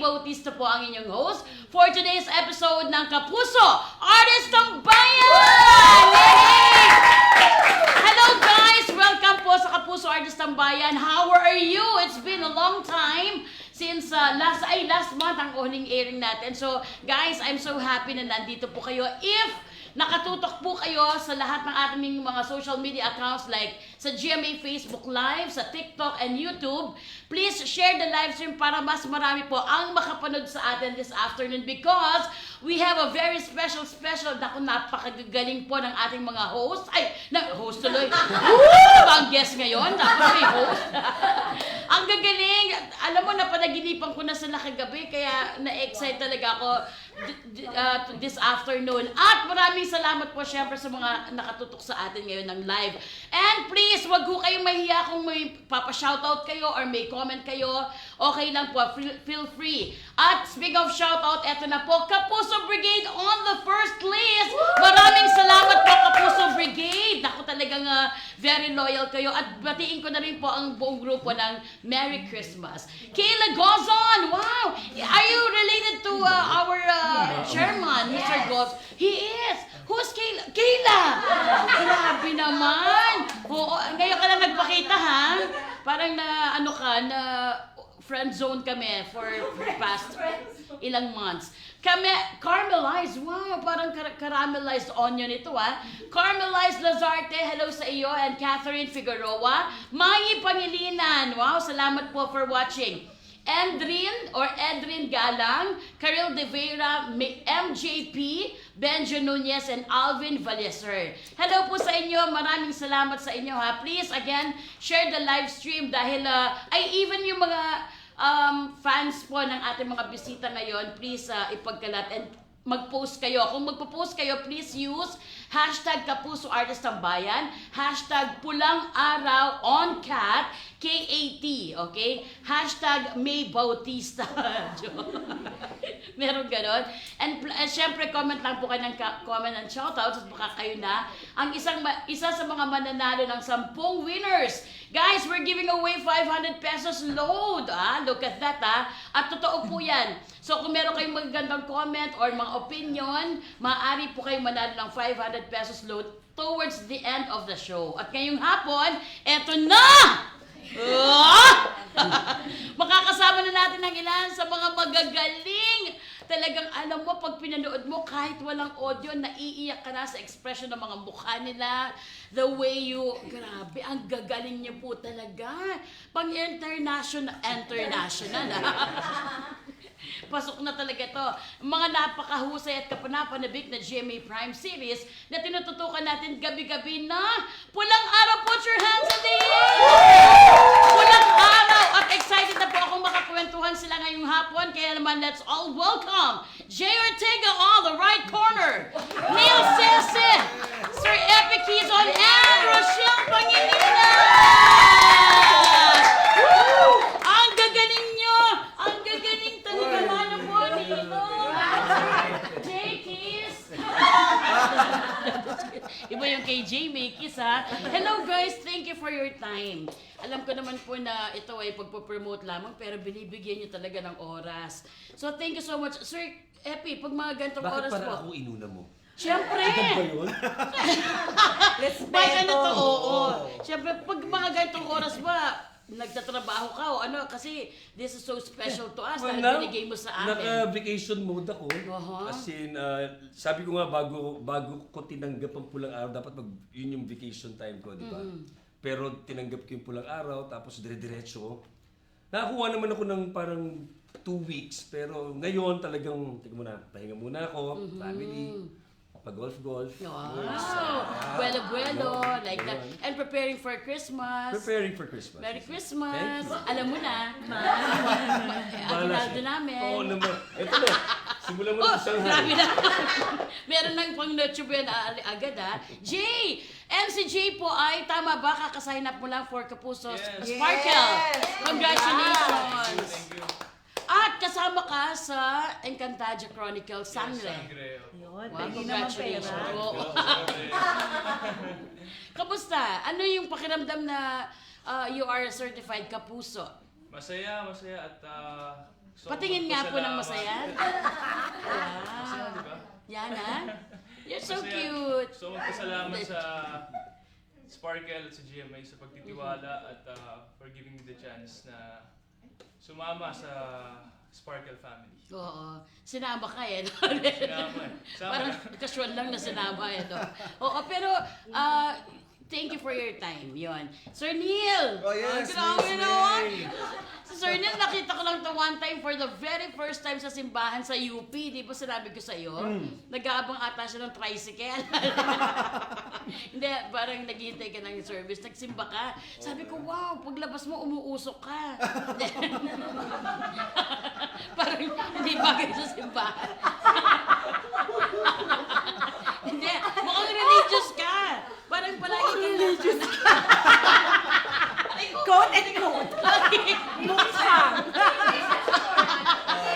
Bautista po ang inyong host for today's episode ng Kapuso, Artist ng Bayan! Yay! Hello guys! Welcome po sa Kapuso, Artist ng Bayan. How are you? It's been a long time since last month ang huling airing natin. So guys, I'm so happy na nandito po kayo. If nakatutok po kayo sa lahat ng ating mga social media accounts like sa GMA Facebook Live, sa TikTok and YouTube, please share the live stream para mas marami po ang makapanood sa atin this afternoon because we have a very special, napakagaling po ng ating mga host. Host tuloy. Ang guest ngayon, tapos may host. Ang gagaling. Alam mo, napanaginipan ko na sila kagabi, kaya na-excite talaga ako this afternoon. At maraming salamat po syempre sa mga nakatutok sa atin ngayon ng live. And please, wag ho kayong mahiya kung may papa-shoutout kayo or may comment kayo. Okay lang po, feel free. At speaking of shoutout, eto na po, Kapuso Brigade on the first list. Maraming salamat po, Kapuso Brigade. Ako talagang very loyal kayo. At batiin ko na rin po ang buong grupo ng Merry Christmas. Kayla Gozon, wow! Are you related to our chairman, Mr. Gos. He is! Who's Kayla? Kayla! Grabe naman! Oo, ngayon ka lang nagpakita, ha? Parang na, ano ka, na friend zone kami for past ilang months. Kami, caramelized. Wow, parang caramelized onion ito, ha? Caramelized Lazarte, hello sa iyo, and Catherine Figueroa. Mayi Pangilinan, wow, salamat po for watching. Edrin Galang, Karil De Vera, MJP, Benjo Nunez, and Alvin Valleser. Hello po sa inyo. Maraming salamat sa inyo, ha. Please, again, share the live stream dahil, even yung mga fans po ng ating mga bisita ngayon, please ipagkalat and mag-post kayo. Kung magpo-post kayo, please use hashtag Kapuso Artist ng Bayan, hashtag Pulang Araw on Cat, KAT, okay? Hashtag May Bautista. Meron ganon. And syempre, comment lang po kayo ng comment and shoutouts at baka kayo na ang isa sa mga mananalo ng 10 winners. Guys, we're giving away 500 pesos load. Look at that, At totoo po yan. So kung meron kayong magagandang comment or mga opinion, maaari po kayong manalo ng 500 pesos load towards the end of the show. At ngayong hapon, eto na! Makakasama na natin ng ilan sa mga magagaling. Talagang alam mo, pag pinanood mo, kahit walang audio, naiiyak ka na sa expression ng mga mukha nila. The way you, grabe, ang gagaling niyo po talaga. Pang international. Pasok na talaga to. Mga napakahusay at kapanapanabik na GMA Prime series na tinututukan natin gabi-gabi na Pulang Araw. Put your hands in the air! Pulang Araw! At excited na po akong makakwentuhan sila ngayong hapon. Kaya naman, let's all welcome Jay Ortega on the right corner, Neil Sese, Sir Epic Quezon, and Rochelle Pangilinan! Ang gagaling nyo! Ang gagaling talaga. Ano po dito? Jay Kiss! Iba yung kay Jay Makis, ha? Hello guys, thank you for your time. Alam ko naman po na ito ay pagpo-promote lamang pero binibigyan nyo talaga ng oras. So thank you so much. Sir Epi, pag mga gantong oras po. Bakit para ako inuna mo? Siyempre! Ba yun? Bakit ano to? Oo. Siyempre, pag mga gantong oras ba, nagtatrabaho ka o ano, kasi this is so special to us dahil binigay mo sa amin. Naka-vacation mode ako. As in, sabi ko nga bago ko tinanggap ang pulang araw, dapat yun yung vacation time ko, di ba? Pero tinanggap ko yung pulang araw, tapos dire-diretso. Nakakuha naman ako ng parang 2 weeks, pero ngayon talagang, pahinga muna ako, family, pag-golf-golf. Wow! Buelo-buelo, like that. And preparing for Christmas. Preparing for Christmas. Merry Christmas! Thank you. Alam mo na, aginaldo namin. Oo naman. Ito na, simulan mo na sa Shanghai. Grabe na. Meron ng pang Noche Buena agad, ha? Jay! MCJ po ay, tama ba, kakasign up mo lang for Kapuso Sparkle? Congratulations! Thank you. At kasama ka sa Encantadia Chronicle Sangre. Yun, Wow, pwede naman congratulations. pera. Oo. Kamusta? Ano yung pakiramdam na you are a certified Kapuso? Masaya at so Patingin nga po ng masaya. Masaya, di ba? Yan, ha? You're so Masaya. cute. So magpasalamat sa Sparkle at sa GMA sa pagtitiwala at for giving me the chance na sumama sa Sparkle family. Oo. Sinama ka eh. Sinama eh. Parang casual lang na sinama eh. No? Oo, pero thank you for your time. Yon. Sir Neil! Oh, yes, Grabe Miss naman! May. Si Sir Neil, nakita ko lang to one time for the very first time sa simbahan sa UP. Di ba sinabi ko sa iyo? Nag-aabang ata siya ng tricycle. Hindi, parang naghihintay ka ng service. Nagsimba ka. Sabi ko, wow, paglabas mo, umuusok ka. Parang hindi bagay sa simbahan. Hindi, mukhang religious ka. Parang palagi ka religious ka. Quote and quote. Mukhang.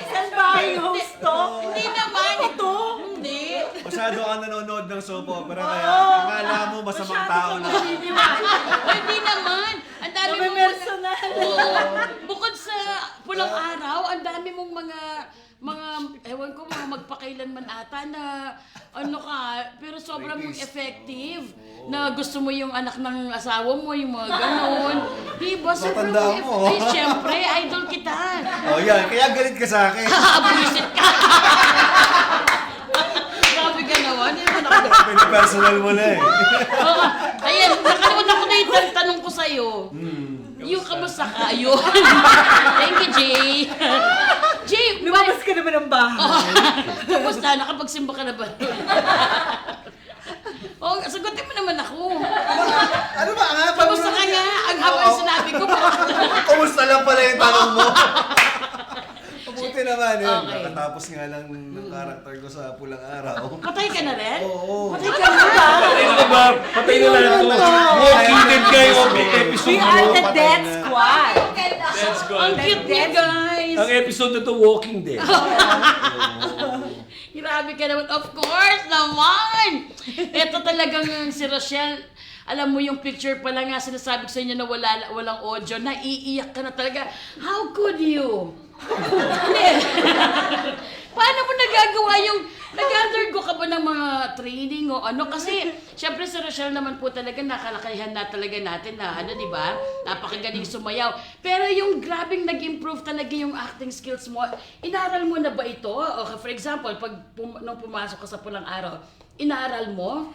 Saan ba yung host to? Hindi naman. Ito? Hindi. Masyado kang nanonood ng soap opera kaya akala mo masamang tao na. O, hindi naman. Ang dami May mong personal. Oo. Bukod sa pulang araw, ang dami mong mga ewan ko mga magpakailanman ata na ano ka, pero sobrang Rapist. effective. Na gusto mo yung anak ng asawa mo, yung mga ganon. Diba? Sobrang Matanda mo. Ay, syempre, idol kita. Oh, yan. Kaya galit ka sa akin. Buisit ka. Grabe ka naman. Hindi mo nakagawa. Pinapersonal mo na eh. Oo. Ayan, nakalimutan ko na yung tanong ko sa'yo. Yung kamusta ka? Ayun. Thank you, Jay. Jay, Lumabas ka naman ng bahay. kamusta? Nakapagsimba ka na ba? Oh, sagutin mo naman ako. Ano ba nga? Kamusta ka nga? Ang haba ng sinabi ko. Kumusta lang pala yung tanong mo? Mabuti naman yun. Okay. Nakatapos nga lang ng karakter ko sa Pulang Araw. Patay ka na rin? Oo. Patay ka na ba? Patay na ba? Patay na lang ito. Walking Dead kayo ang episode We are mo. the Dead Squad. Let's go. Ang cute niya, guys. Ang episode na to, Walking Dead. Grabe ka naman. Of course naman! Ito talagang si Rochelle, alam mo yung picture pa lang nga sinasabi ko sa inyo na walang audio, naiiyak ka na talaga. How could you? Hindi. Paano mo nagagawa yung, nag-undergo ka ba ng mga training o ano? Kasi, syempre si Rochelle naman po talaga, nakalakayan na talaga natin na, ano, di ba? Napakagaling sumayaw. Pero yung grabing nag-improve talaga yung acting skills mo, inaral mo na ba ito? O, for example, nung pumasok ka sa Pulang Araw, inaral mo?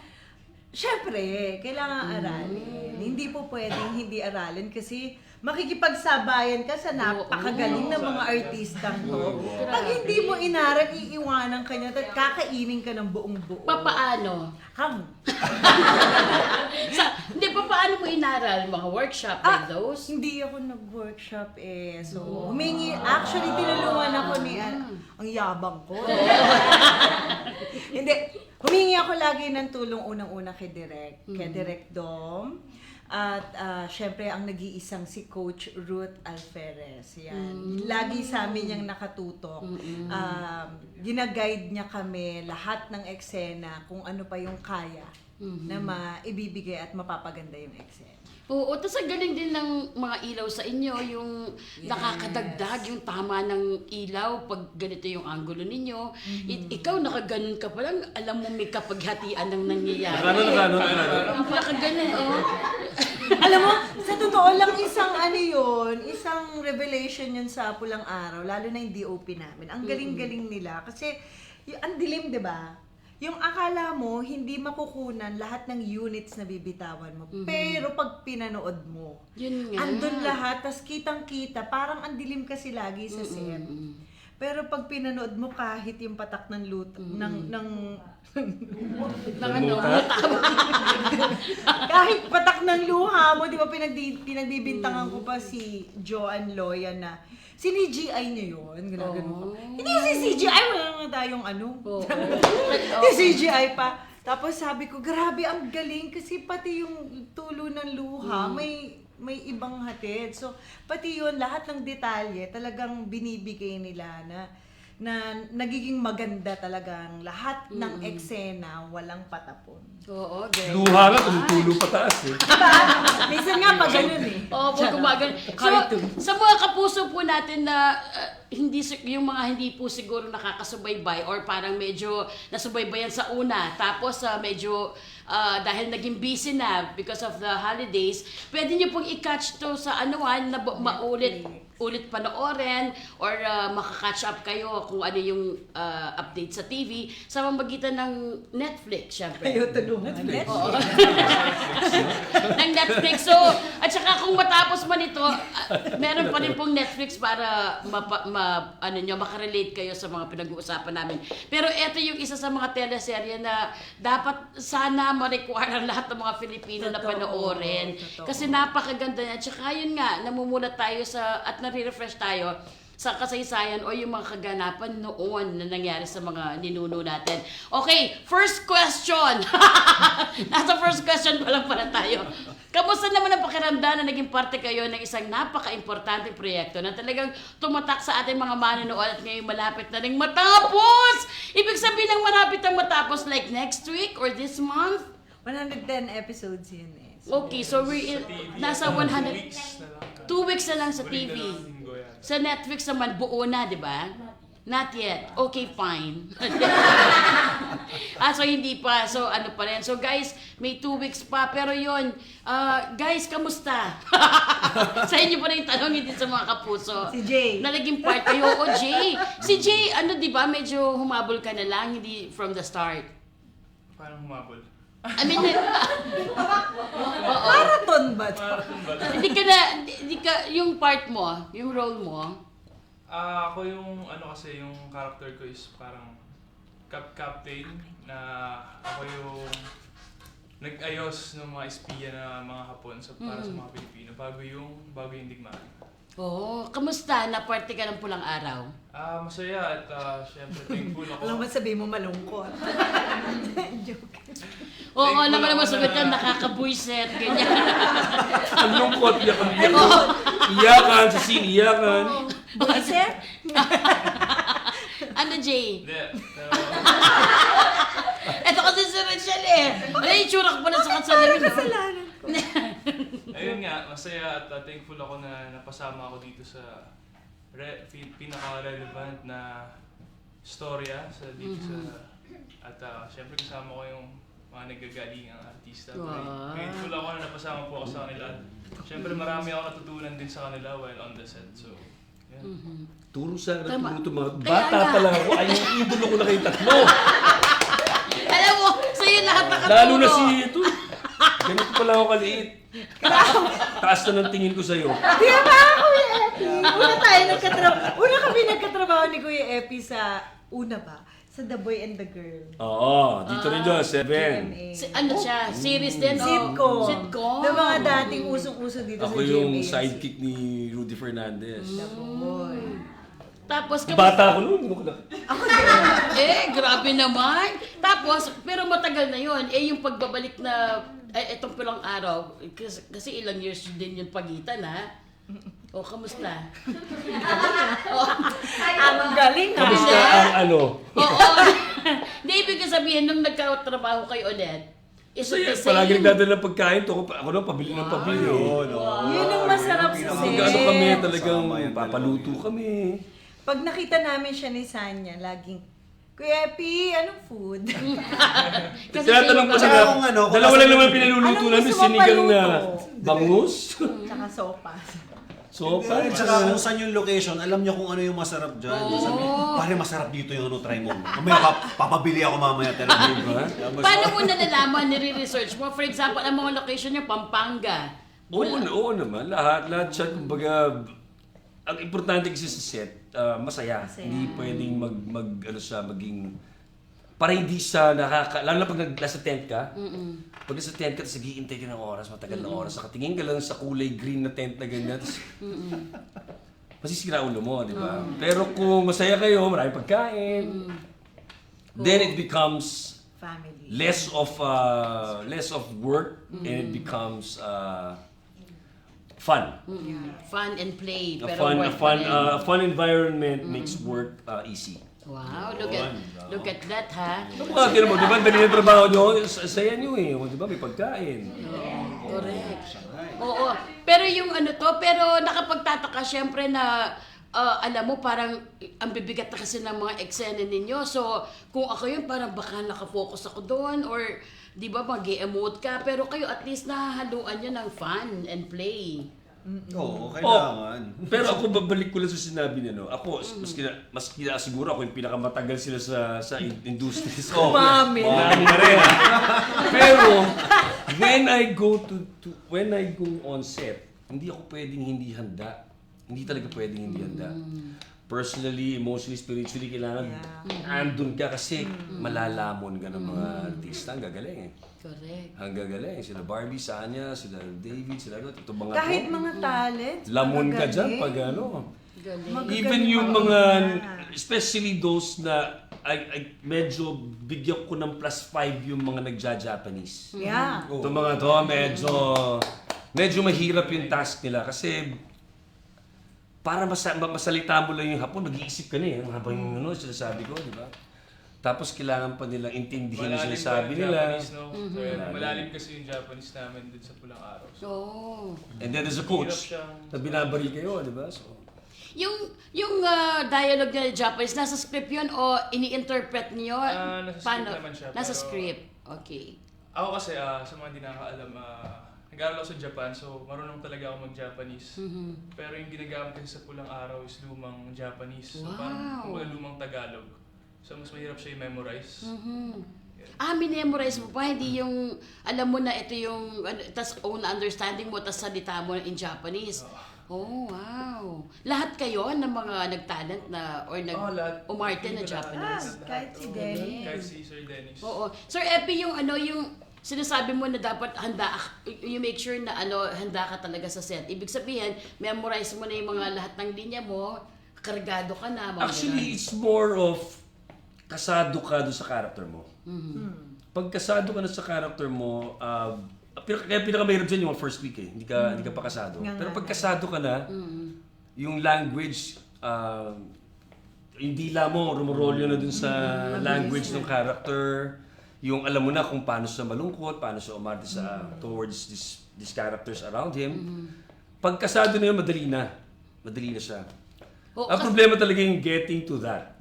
Siyempre, kailangan aralin. Hindi po pwedeng hindi aralin kasi makikipagsabayan ka sa napakagaling ng mga artistang to. Pag hindi mo inaral, iiwanan ka niya at kakainin ka ng buong buo. Papaano? Ham. Hindi, papaano mo inaral? Mga workshop like those? Hindi ako nag-workshop eh. So, actually, tinulungan ako ni, ang yabang ko. Hindi, humingi ako lagi ng tulong unang-una kay Direk Dom. At syempre, ang nag-iisang si Coach Ruth Alferez. Yan. Lagi sa amin niyang nakatutok. Ginaguide niya kami lahat ng eksena kung ano pa yung kaya na maibibigay at mapapaganda yung eksena. Oo, tapos ang galing din ng mga ilaw sa inyo, yung nakakadagdag, yung tama ng ilaw pag ganito yung angulo ninyo. Ikaw, nakaganon ka pa lang, alam mo may kapaghatian ng nangyayari. Nakano. Nakaganon, oh. Alam mo, sa totoo lang isang revelation yun sa Pulang Araw, lalo na yung DOP namin. Ang galing-galing nila kasi ang dilim, 'di ba? Yung akala mo hindi makukunan lahat ng units na bibitawan mo. Pero pag pinanood mo, Yun nga. andun lahat, tas kitang-kita, parang ang dilim kasi lagi sa set. Pero pag pinanood mo kahit yung patak ng luto, ng Ano, kahit patak ng luha mo, di ba pinagbibintangan ko pa si Joanne Loya na sini-GI niyo yun, ganun. Hindi si CGI, wala nga tayong ano. Yung CGI pa. Tapos sabi ko, grabe ang galing kasi pati yung tulo ng luha, may ibang hatid. So, pati yun, lahat ng detalye talagang binibigay nila na nagiging maganda talagang lahat ng eksena, walang patapon. Oo, very Luha nga, tumutulo pataas eh. Diba? Minsan nga pa ganun eh. Oo, gumagan. So, sa mga kapuso po natin na yung mga hindi po siguro nakakasubaybay or parang medyo nasubaybayan sa una, tapos medyo dahil naging busy na because of the holidays, pwede niyo pong i-catch to sa na ulit panoorin or makaka-catch up kayo kung ano yung update sa TV sa pamamagitan ng Netflix, syempre. Ayaw tulungan. Oo. ng Netflix. So, at saka kung matapos man ito, meron pa rin pong Netflix para makarelate kayo sa mga pinag-uusapan namin. Pero ito yung isa sa mga teleserye na dapat sana ma-require ang lahat ng mga Filipino na panoorin. Kasi napakaganda niya. At saka yun nga, namumulat tayo at nare-refresh tayo sa kasaysayan o yung mga kaganapan noon na nangyari sa mga ninuno natin. Okay, first question. Nasa first question pa lang pala tayo. Kamusta naman ang pakiramdam na naging parte kayo ng isang napaka-importante proyekto na talagang tumatak sa ating mga manonood at ngayon malapit na ring matapos? Ibig sabihin ng malapit ang matapos like next week or this month? 110 episodes yun eh. Okay, so nasa 100... 2 weeks na lang sa TV. Sa Netflix naman, buo na, di ba? Not yet. Okay, fine. So hindi pa. So ano pa rin. So guys, may 2 weeks pa. Pero yun, guys, kamusta? Sa inyo pa rin yung tanong, hindi sa mga kapuso. Si Jay. Na naging part kayo. O Jay. Si Jay, ano di ba, medyo humabol ka na lang, hindi from the start. Parang humabol. I mean, Marathon ba to? Marathon ba? hindi ka, yung part mo, yung role mo, Ako yung kasi yung character ko is parang captain na ako yung nag-ayos ng mga espiya na mga Hapon para sa mga Pilipino bago yung digmaan. kamusta na parte ka ng Pulang Araw? Masaya at syempre thankful ako. Alam mo sabihin mo malungkot. Joke. Oo, alam mo naman sabi ka, nakakabuiset, ganyan. Ang lungkot, iyakan, sa scene, iyakan. Boyset? Ano, Jay? Hindi. Eto kasi si Rachel eh. Ano yung tsura ko pala sa kasalamin? Kasalanan ko. Ayun nga, masaya at thankful ako na napasama ako dito sa pinaka-relevant na storya dito sa at syempre kasama ko yung mga nagagaling ang artista. Wow. Grateful ako na napasama po ako sa kanila. At syempre marami ako natutunan din sa kanila while on the set. So, yan. Turo sa akin, Tama. turo mga Kaya bata nga. pa lang ako. Ay, yung idolo ko na kayong tatlo. Alam mo, sa'yo lahat nakaturo. Lalo na si ito. Ganito pala ako kaliit. Taas na ng tingin ko sa'yo. Di ba, Kuya Epi? Una kami nagkatrabaho ni Kuya Epi sa, sa The Boy and the Girl. Oo, dito rin doon, 7. GMA. Ano siya? Series din? o? Sitcom. Sitcom. Na mga dating usong-uso dito Ako sa GMA. yung sidekick ni Rudy Fernandez. Boy. Tapos, Bata ako noon, ano ko na? Ako din. grabe naman. Tapos, pero matagal na yon. Yung pagbabalik na, etong Pulang Araw, kasi ilang years din yung pagitan, ha? Kamusta? Ang galing ha. Kamusta ang ano? Oo. Hindi, ibig sabihin, nung nagkatrabaho kayo ulit, is it the Kasi palagi same? nagdadala ng pagkain to. Ako na, pabili ng pabili. Yun ang masarap sa Pag set. ano kami, talagang papaluto kami. Pag nakita namin siya ni Sanya, laging, Kuya Epi, anong food? Kasi Tinatanong ko sa'yo Tsaka na, kung ano, kung dalawa lang nasa- naman pinaluluto Anong namin, gusto mo sinigang na paluto? bangus. Tsaka sopas. Sopa. Tsaka kung saan yung location, alam niyo kung ano yung masarap dyan. Sabi, pare masarap dito yung ano, try mo. Mamaya papabili ako mamaya talaga. Diba? Paano mo nalalaman, nire-research mo? For example, ang mga location niya, Pampanga. Oo naman, lahat siya, kumbaga, ang importante kasi sa set, masaya. Hindi pwedeng maging, para hindi siya lalo na pag nasa tent ka, pag nasa tent ka, tapos nag-iintay ka ng oras, matagal na oras, nakatingin ka lang sa kulay green na tent na ganyan, tapos masisira ulo mo, di ba? Pero kung masaya kayo, maraming pagkain, then it becomes Family. less of work and it becomes fun. Fun and play. A Pero work pa rin. fun environment makes work easy. Wow, look at that, ha? Tignan mo, di ba? Dali na trabaho nyo, saya nyo eh. Di ba? May pagkain. Correct. Oo. Pero yung pero nakapagtataka syempre na alam mo parang ang bibigat na kasi ng mga eksena ninyo. So, kung ako yun, parang baka nakafocus ako doon or di ba mag-emote ka. Pero kayo at least nahahaluan nyo ng fun and play. Oo, kailangan. Pero ako babalik ko lang sa sinabi niya, no? Ako, mas siguro ako yung pinakamatagal sila sa industry. So, Mami. Mami na rin. Pero, when I go on set, hindi ako pwedeng hindi handa. Hindi talaga pwedeng hindi handa. Personally, emotionally, spiritually, kailangan andun ka kasi malalamon ka ng mga artista. Ang gagaling eh. Correct. Ang gagaling. Sila Barbie, Sanya, sila David, sila ito mga Kahit mga talents. lamon ka magagaling. dyan pag ano. Galing. Magagaling Even yung mga mga, ina. especially those na medyo bigyan ko ng +5 yung mga nagja-Japanese. Yeah. Itong mga to, medyo mahirap yung task nila kasi para masalita mo lang yung Hapon, mag-iisip ka na eh. Habang yung sinasabi ko, di ba? Tapos kailangan pa nilang intindihin yung sinasabi nila. Japanese, no? Malalim kasi yung Japanese namin din sa Pulang Araw. So, Oh. And then there's a coach Hirap siyang- na binabaril kayo, di ba? So, dialogue na Japanese, nasa script yun o ini-interpret niyo? Nasa script naman siya, Nasa pero- script. Okay. Ako kasi, sa mga hindi nakakaalam, nag-aaral ako sa Japan, so marunong talaga ako mag-Japanese. Pero yung ginagamit kasi sa Pulang Araw is lumang Japanese. So parang kumbaga lumang Tagalog. So mas mahirap siya i-memorize. Memorize mo pa, hindi yung, alam mo na ito yung, tas own understanding mo, tas salita mo in Japanese. Oh, wow. Lahat kayo ng mga nagtalent na, or Lahat. umarte na Hindi ko lahat. Japanese? Kahit si Oo. Dennis. Kahit si Sir Dennis. Oo. Sir Epi, yung sinasabi mo na dapat you make sure na handa ka talaga sa set. Ibig sabihin, memorize mo na yung mga lahat ng linya mo, kargado ka na. Mga Actually, ganun. it's more of kasado ka doon sa character mo. Pag kasado ka na sa character mo, kaya pinakamahirap dyan yung mga first week eh. Hindi ka pa kasado. Pero pag kasado ka na, yung language, yung dila mo, rumorolyo na dun sa language ng character. Yung alam mo na kung paano siya malungkot, paano siya umarte towards these characters around him. Pag kasado na yun, madali na. Madali na siya. Ang problema talaga yung getting to that.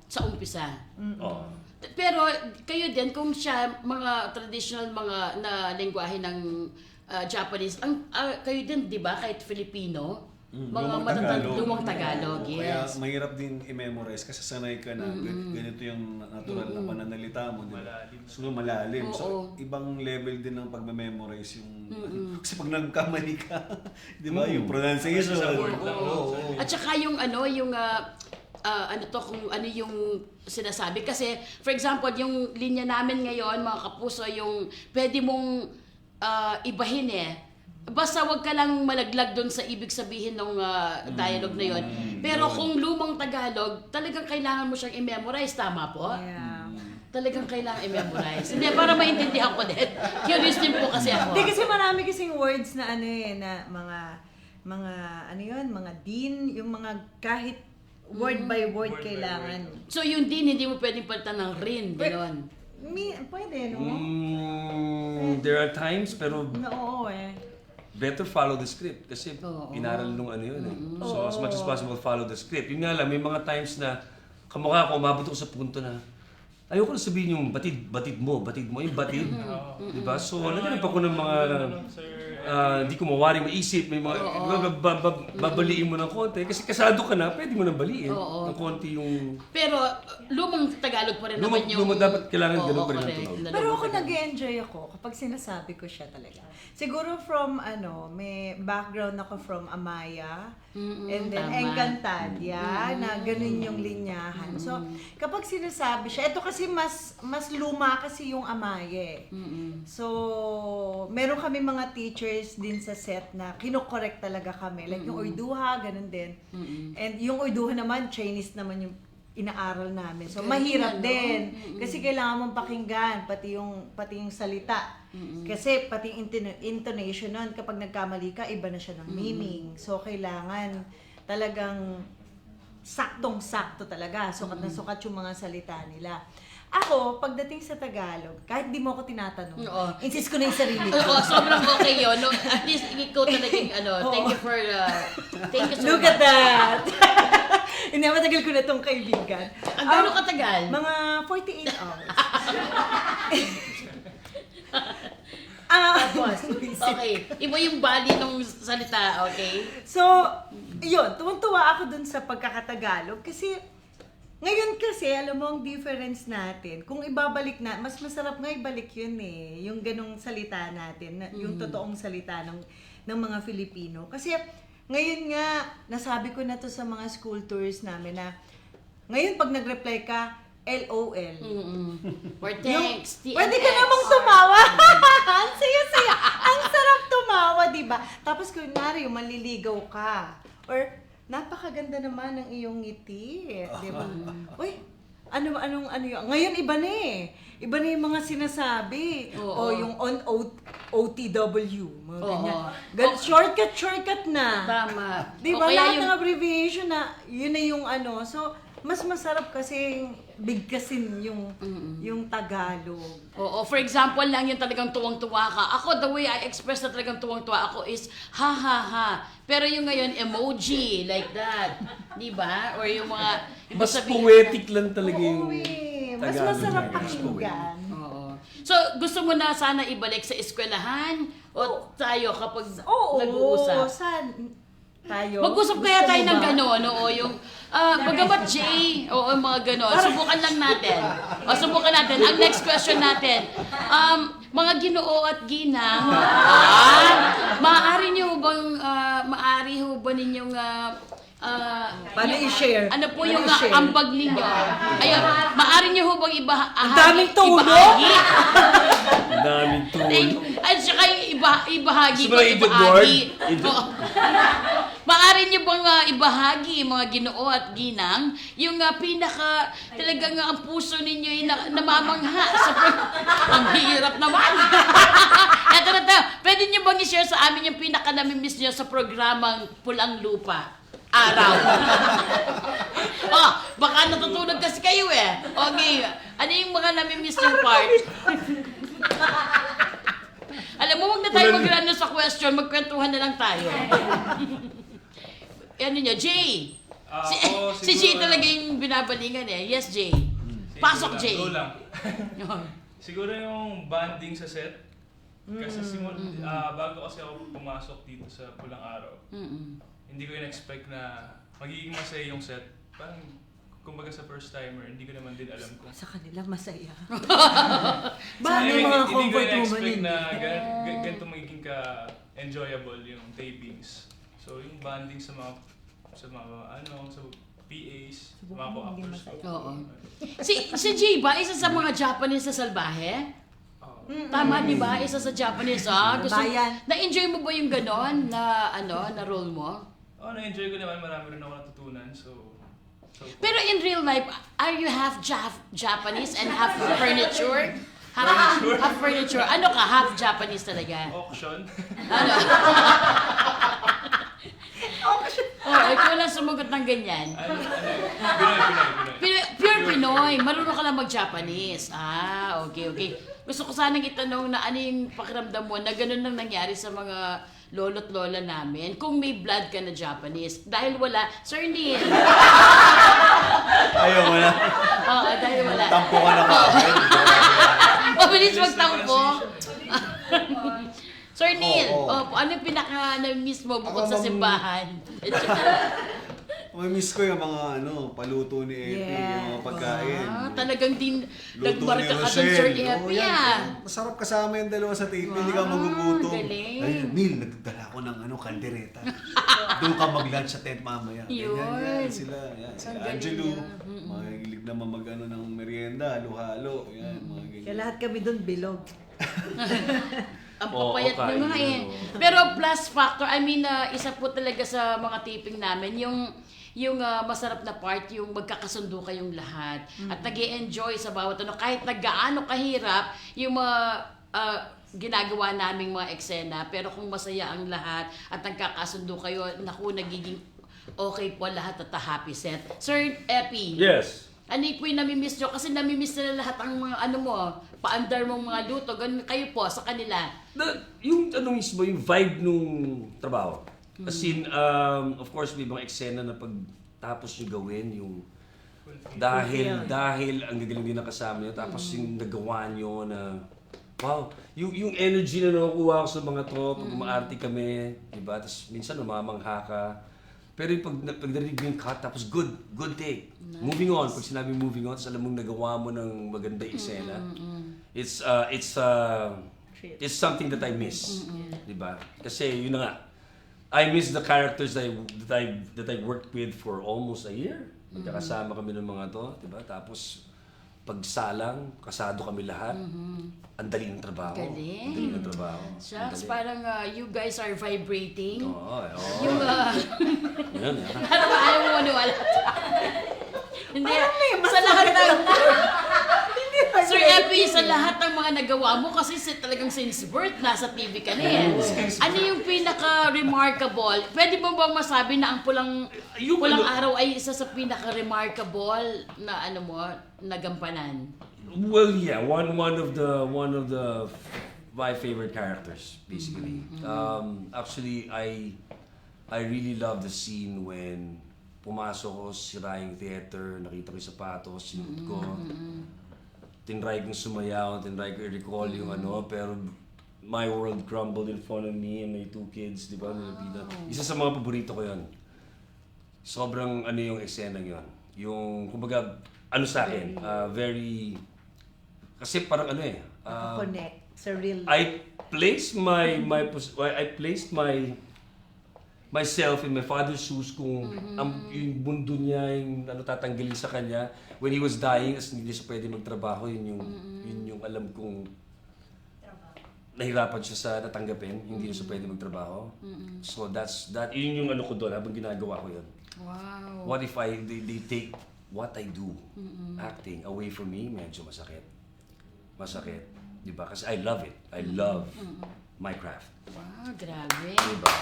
Sa umpisa. Oh. Pero kayo din, kung siya mga traditional mga na lengguwahe ng Japanese, kayo din, di ba, kahit Filipino, lumang Tagalog, Kaya yes. mahirap din i-memorize kasi sanay ka na ganito yung natural na pananalita mo. Di ba? Malalim. So malalim. So Oo. ibang level din ng pagme-memorize yung... Kasi pag nagkamali ka, di ba, yung pronunciation. Sa word lang, Oo. At saka yung kung ano yung sinasabi. Kasi, for example, yung linya namin ngayon, mga kapuso, yung pwede mong ibahin eh. Basta wag ka lang malaglag doon sa ibig sabihin ng dialogue na yon. Pero kung lumang Tagalog, talagang kailangan mo siyang i-memorize. Tama po? Yeah. Talagang kailangan i-memorize. Hindi, para maintindihan ko din. Curious din po kasi ako. Hindi kasi marami kasing words na na mga din, yung mga kahit word by word Word by kailangan. So yung din, hindi mo pwedeng palitan ng rin. Ganon. Pwede, no? There are times, pero Oo eh. better follow the script kasi inaral nung yun eh. So as much as possible follow the script. Yun nga lang, may mga times na kamukha ko, umabot ako sa punto na ayoko na sabihin yung batid mo, yung batid. Diba? So naghanap ako ng mga hindi ko mawaring maisip, may mga babaliin mo ng konti kasi kasado ka na, pwede mo nang baliin ng konti yung Pero lumang Tagalog pa rin naman yung... lumang dapat kailangan ganun pa rin ang correct. tunog. Pero ako nag-enjoy ako kapag sinasabi ko siya talaga. Siguro from may background ako from Amaya and then tama. Encantadia na ganun yung linyahan. So kapag sinasabi siya, ito kasi mas luma kasi yung Amaya eh. So meron kami mga teachers din sa set na kinokorek talaga kami. Like yung Urduha, ganun din. And yung Urduha naman, Chinese naman yung inaaral namin. So mahirap din kasi kailangan mong pakinggan pati yung salita. Kasi pati yung intonation nun, kapag nagkamali ka, iba na siya ng meaning. So kailangan talagang saktong-sakto talaga. Sukat na sukat yung mga salita nila. Ako, pagdating sa Tagalog, kahit di mo ako tinatanong, insist ko na yung sarili ko. Oo, sobrang okay yun. No, at least ikaw talagang thank you so Look much. at that! Hindi, matagal ko na itong kaibigan. Ang gano'ng katagal? Mga 48 hours. Tapos, okay. Iba yung bali ng salita, okay? So, yun, tuwang-tuwa ako dun sa pagkakatagalog kasi ngayon kasi, alam mo ang difference natin, kung ibabalik na, mas masarap nga ibalik yun eh, yung ganong salita natin, yung totoong salita ng mga Filipino. Kasi ngayon nga, nasabi ko na to sa mga school tours namin na, ngayon pag nag-reply ka, LOL. Or thanks, TNX. Pwede ka namang tumawa. Ang saya-saya. Ang sarap tumawa, di ba? Tapos kunwari, maliligaw ka. Or, napakaganda naman ng iyong ngiti. Di ba? Uy, anong yun? Ngayon, iba na eh. Iba na yung mga sinasabi. O yung OTW. Mga ganyan. Shortcut na. Tama. Di ba? Lahat ng abbreviation na, yun na yung So, mas masarap kasi bigkasin yung Tagalog. Oo, for example lang yung talagang tuwang-tuwa ka. Ako, the way I express na talagang tuwang-tuwa ako is, ha ha ha. Pero yung ngayon, emoji, like that. Di ba? Or yung mga... ibig Mas sabihin- poetic lang talaga yung Oo eh. Mas Tagalog masarap niya. pakinggan. Oo. So, gusto mo na sana ibalik sa eskwelahan? O tayo kapag Oo, nag-uusap? tayo. Mag-usap Gusto kaya tayo mo ng ba? gano'n, oo, yung, bagamat Jay, oo, mga gano'n, subukan lang natin. O, subukan natin. Ang next question natin, mga Ginoo at Ginang, maaari ho ba ninyong, Paano i-share? ano po Paano yung i-share? ambag ninyo? Ayun, maaari nyo ho bang Ang daming tulo? ibahagi? Ang daming tool. At saka yung ibahagi Gusto mo na i-board? Oo. Maaari niyo bang ibahagi, mga Ginoo at Ginang, yung pinaka, talagang ang puso ninyo yung namamangha sa ang hirap naman. Eto na to, pwede niyo bang i-share sa amin yung pinaka namimiss niyo sa programang Pulang Lupa? Araw. Baka natutulog kasi kayo eh. Okay, ano yung mga namimiss yung part? Alam mo, wag na tayo mag-ano sa question, magkwentuhan na lang tayo. Ano niya, Jay? Si Jay talaga yung binabalingan eh. Yes, Jay. Pasok, Jay. Go lang. Siguro yung bonding sa set. Kasi bago kasi ako pumasok dito sa Pulang Araw, hindi ko in-expect na magiging masaya yung set. Parang, kumbaga sa first timer, hindi ko naman din alam kung... Sa kanila masaya. Anyway, Bakit mga hindi ko comfort woman in-expect yun? na ganito magiging ka-enjoyable yung tapings. So, yung bonding sa mga PAs, sa mga co-actors ko. Oo. Si Jay ba, isa sa mga Japanese na salbahe? Tama, di ba? Isa sa Japanese, Bayan. Na-enjoy mo ba yung ganon na, na role mo? Na-enjoy ko naman, marami rin ako natutunan. So Pero in real life, are you half Japanese and half furniture? Half furniture. Ano ka? Half Japanese talaga? auction. Ano? Ikaw lang sumagot ng ganyan. Pinoy. Pure Pinoy. Marunong ka lang mag-Japanese. Okay. Gusto ko sanang itanong na ano yung pakiramdam mo na ganun lang nangyari sa mga lolo't lola namin kung may blood ka na Japanese. Dahil wala, Sir Neil. Ayaw mo na. Oo, dahil wala. Tampo ka na kagad. Mabilis magtampo. Sir Neil, Oo. ano yung pinaka-miss mo bukod Ako, sa ma'am. simbahan? Mamimiss ko yung mga paluto ni Epi, yung mga pagkain. Talagang din Luto nagbarka ni ka dun, Rosel. Sir Oo, Epi, yan. Masarap kasama yung dalawa sa tape, hindi ka magugutom. galing. Ay, Neil, nagdala ko ng kaldereta. Doon ka mag-lunch sa tent mamaya. Yun. Yan sila. Yan, sila galing Angelo. niya. Mahilig naman mag-ano ng merienda, halo-halo. Yan, mga ganyan. Kaya lahat kami doon bilog. Ang Oo, papayat kain nyo nga eh. yun, oo. Pero plus factor, isa po talaga sa mga taping namin, yung masarap na part, yung magkakasundo kayong lahat. At nag-e-enjoy sa bawat kahit na gaano kahirap, yung mga ginagawa naming mga eksena, pero kung masaya ang lahat at nagkakasundo kayo, nagiging okay po lahat at a happy set. Sir Epi, Yes. ano po yung namimiss nyo? Kasi namimiss nila lahat ang mga paandar mong mga luto. Ganun kayo po sa kanila. Yung mismo, yung vibe nung trabaho. As in, of course, may mga eksena na pagtapos nyo gawin, yung dahil ang gagaling din nakasama nyo, tapos yung nagawa nyo na, wow, yung energy na nakukuha ko sa mga to, pag umaarte kami, diba? Tapos minsan umamangha ka. Pero yung pag narinig mo yung cut, tapos good take. Nice. Moving on, pag sinabi moving on, tapos alam mong nagawa mo ng maganda eksena, it's something that I miss. Diba? Kasi yun na nga, I miss the characters that I worked with for almost a year. Magkakasama kami ng mga to, diba? Tapos pagsalang, kasado kami lahat. Ang dali ng trabaho. Galing. Ang dali ng trabaho. Shucks, parang you guys are vibrating. Oo. Yung, Yan. parang ayaw mo maniwala. Hindi, sa lahat ng... Sir Epi, sa lahat ng mga nagawa mo, kasi talagang since birth, nasa TV ka na eh. Ano yung pinaka-remarkable? Pwede mo bang masabi na ang pulang araw ay isa sa pinaka-remarkable na nagampanan? Well, yeah, one of the my favorite characters basically. Actually, I really love the scene when pumasok ko sa Siraing Theater, nakita ko yung sapatos, sinuot ko. Tinry kong sumayaw, tinry ko i-recall yung pero my world crumbled in front of me and my 2 kids, di ba? Isa sa mga paborito ko yun. Sobrang yung eksena yun. Yung, kumbaga, sa akin, very, kasi parang Connect sa real. I placed myself in my father's shoes kung yung mundo niya, yung tatanggalin sa kanya when he was dying as hindi siya pwede magtrabaho, yun yung alam kong nahirapan siya sa natanggapin, hindi na siya pwede magtrabaho. So yun yung ko doon habang ginagawa ko yun. Wow. What if they take what I do, acting, away from me, medyo masakit. Di ba? Kasi I love it. I love my craft. Wow, grabe. Diba?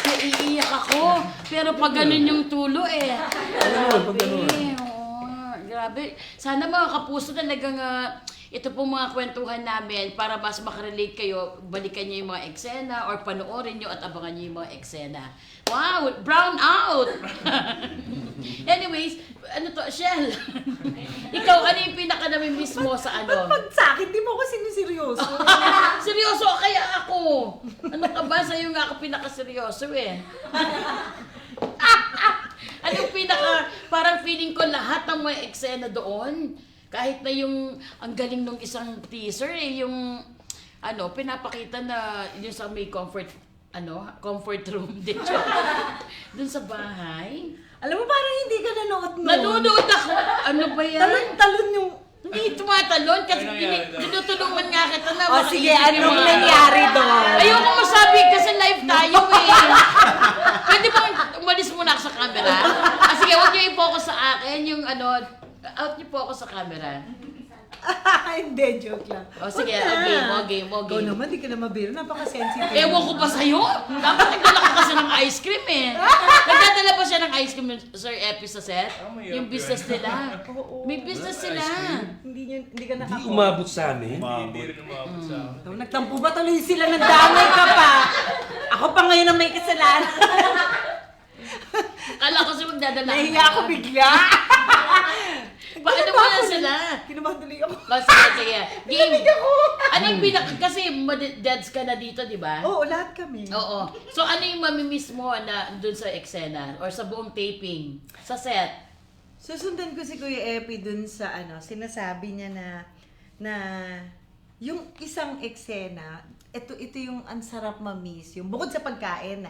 Naiiyak ako. Pero pag ganun yung tulo Pag ganun. Oo, grabe. Sana mga kapuso talagang ito pong mga kwentuhan namin para mas makarelate kayo, balikan niyo yung mga eksena or panoorin niyo at abangan niyo yung mga eksena. Wow, brown out! Anyways, Shell? Ikaw, ano yung pinaka-namimiss mo sa Pag sa akin, di mo ako siniseryoso. Seryoso kaya ako. Ano ka ba? Sa'yo nga ako pinaka-seryoso Anong parang feeling ko lahat ng mga eksena doon, kahit na yung, ang galing nung isang teaser yung, pinapakita na yung sa may comfort room dito. Doon sa bahay. Alam mo, parang hindi ka nanood nun. Nanonood ako. Ano ba yan? Talon yung... Hindi tumatalon kasi tinutulungan nga kita na. O sige, anong nangyari doon? Ayoko masabi kasi live tayo Pwede bang umalis muna ako sa camera? Sige, huwag niyo i-focus sa akin yung out niyo po ako sa camera. Hindi, joke lang. O sige, game. Ikaw naman, di ka na mabiro. Napaka-sensitive. Ewan ko pa sa'yo. Dapat nagdala ka kasi ng ice cream Nagdadala pa siya ng ice cream, Sir Epi sa set? Yung business nila. May business sila. Hindi ka Hindi nakakuha. umabot sa amin. Hindi rin umabot sa akin. Nagtampo ba tuloy sila ng damay ka pa? Ako pa ngayon ang may kasalanan. Kala ko siya magdadala. Nahiya ako bigla. Paano mo na sila? Kinabahan tuloy ako. Sige. Game. ako. Ano yung kasi deads ka na dito, di ba? Oo, lahat kami. Oo. So ano yung mamimiss mo na dun sa eksena or sa buong taping? Sa set? Susundan ko si Kuya Epi dun sa sinasabi niya na yung isang eksena, ito yung ang sarap ma-miss, yung bukod sa pagkain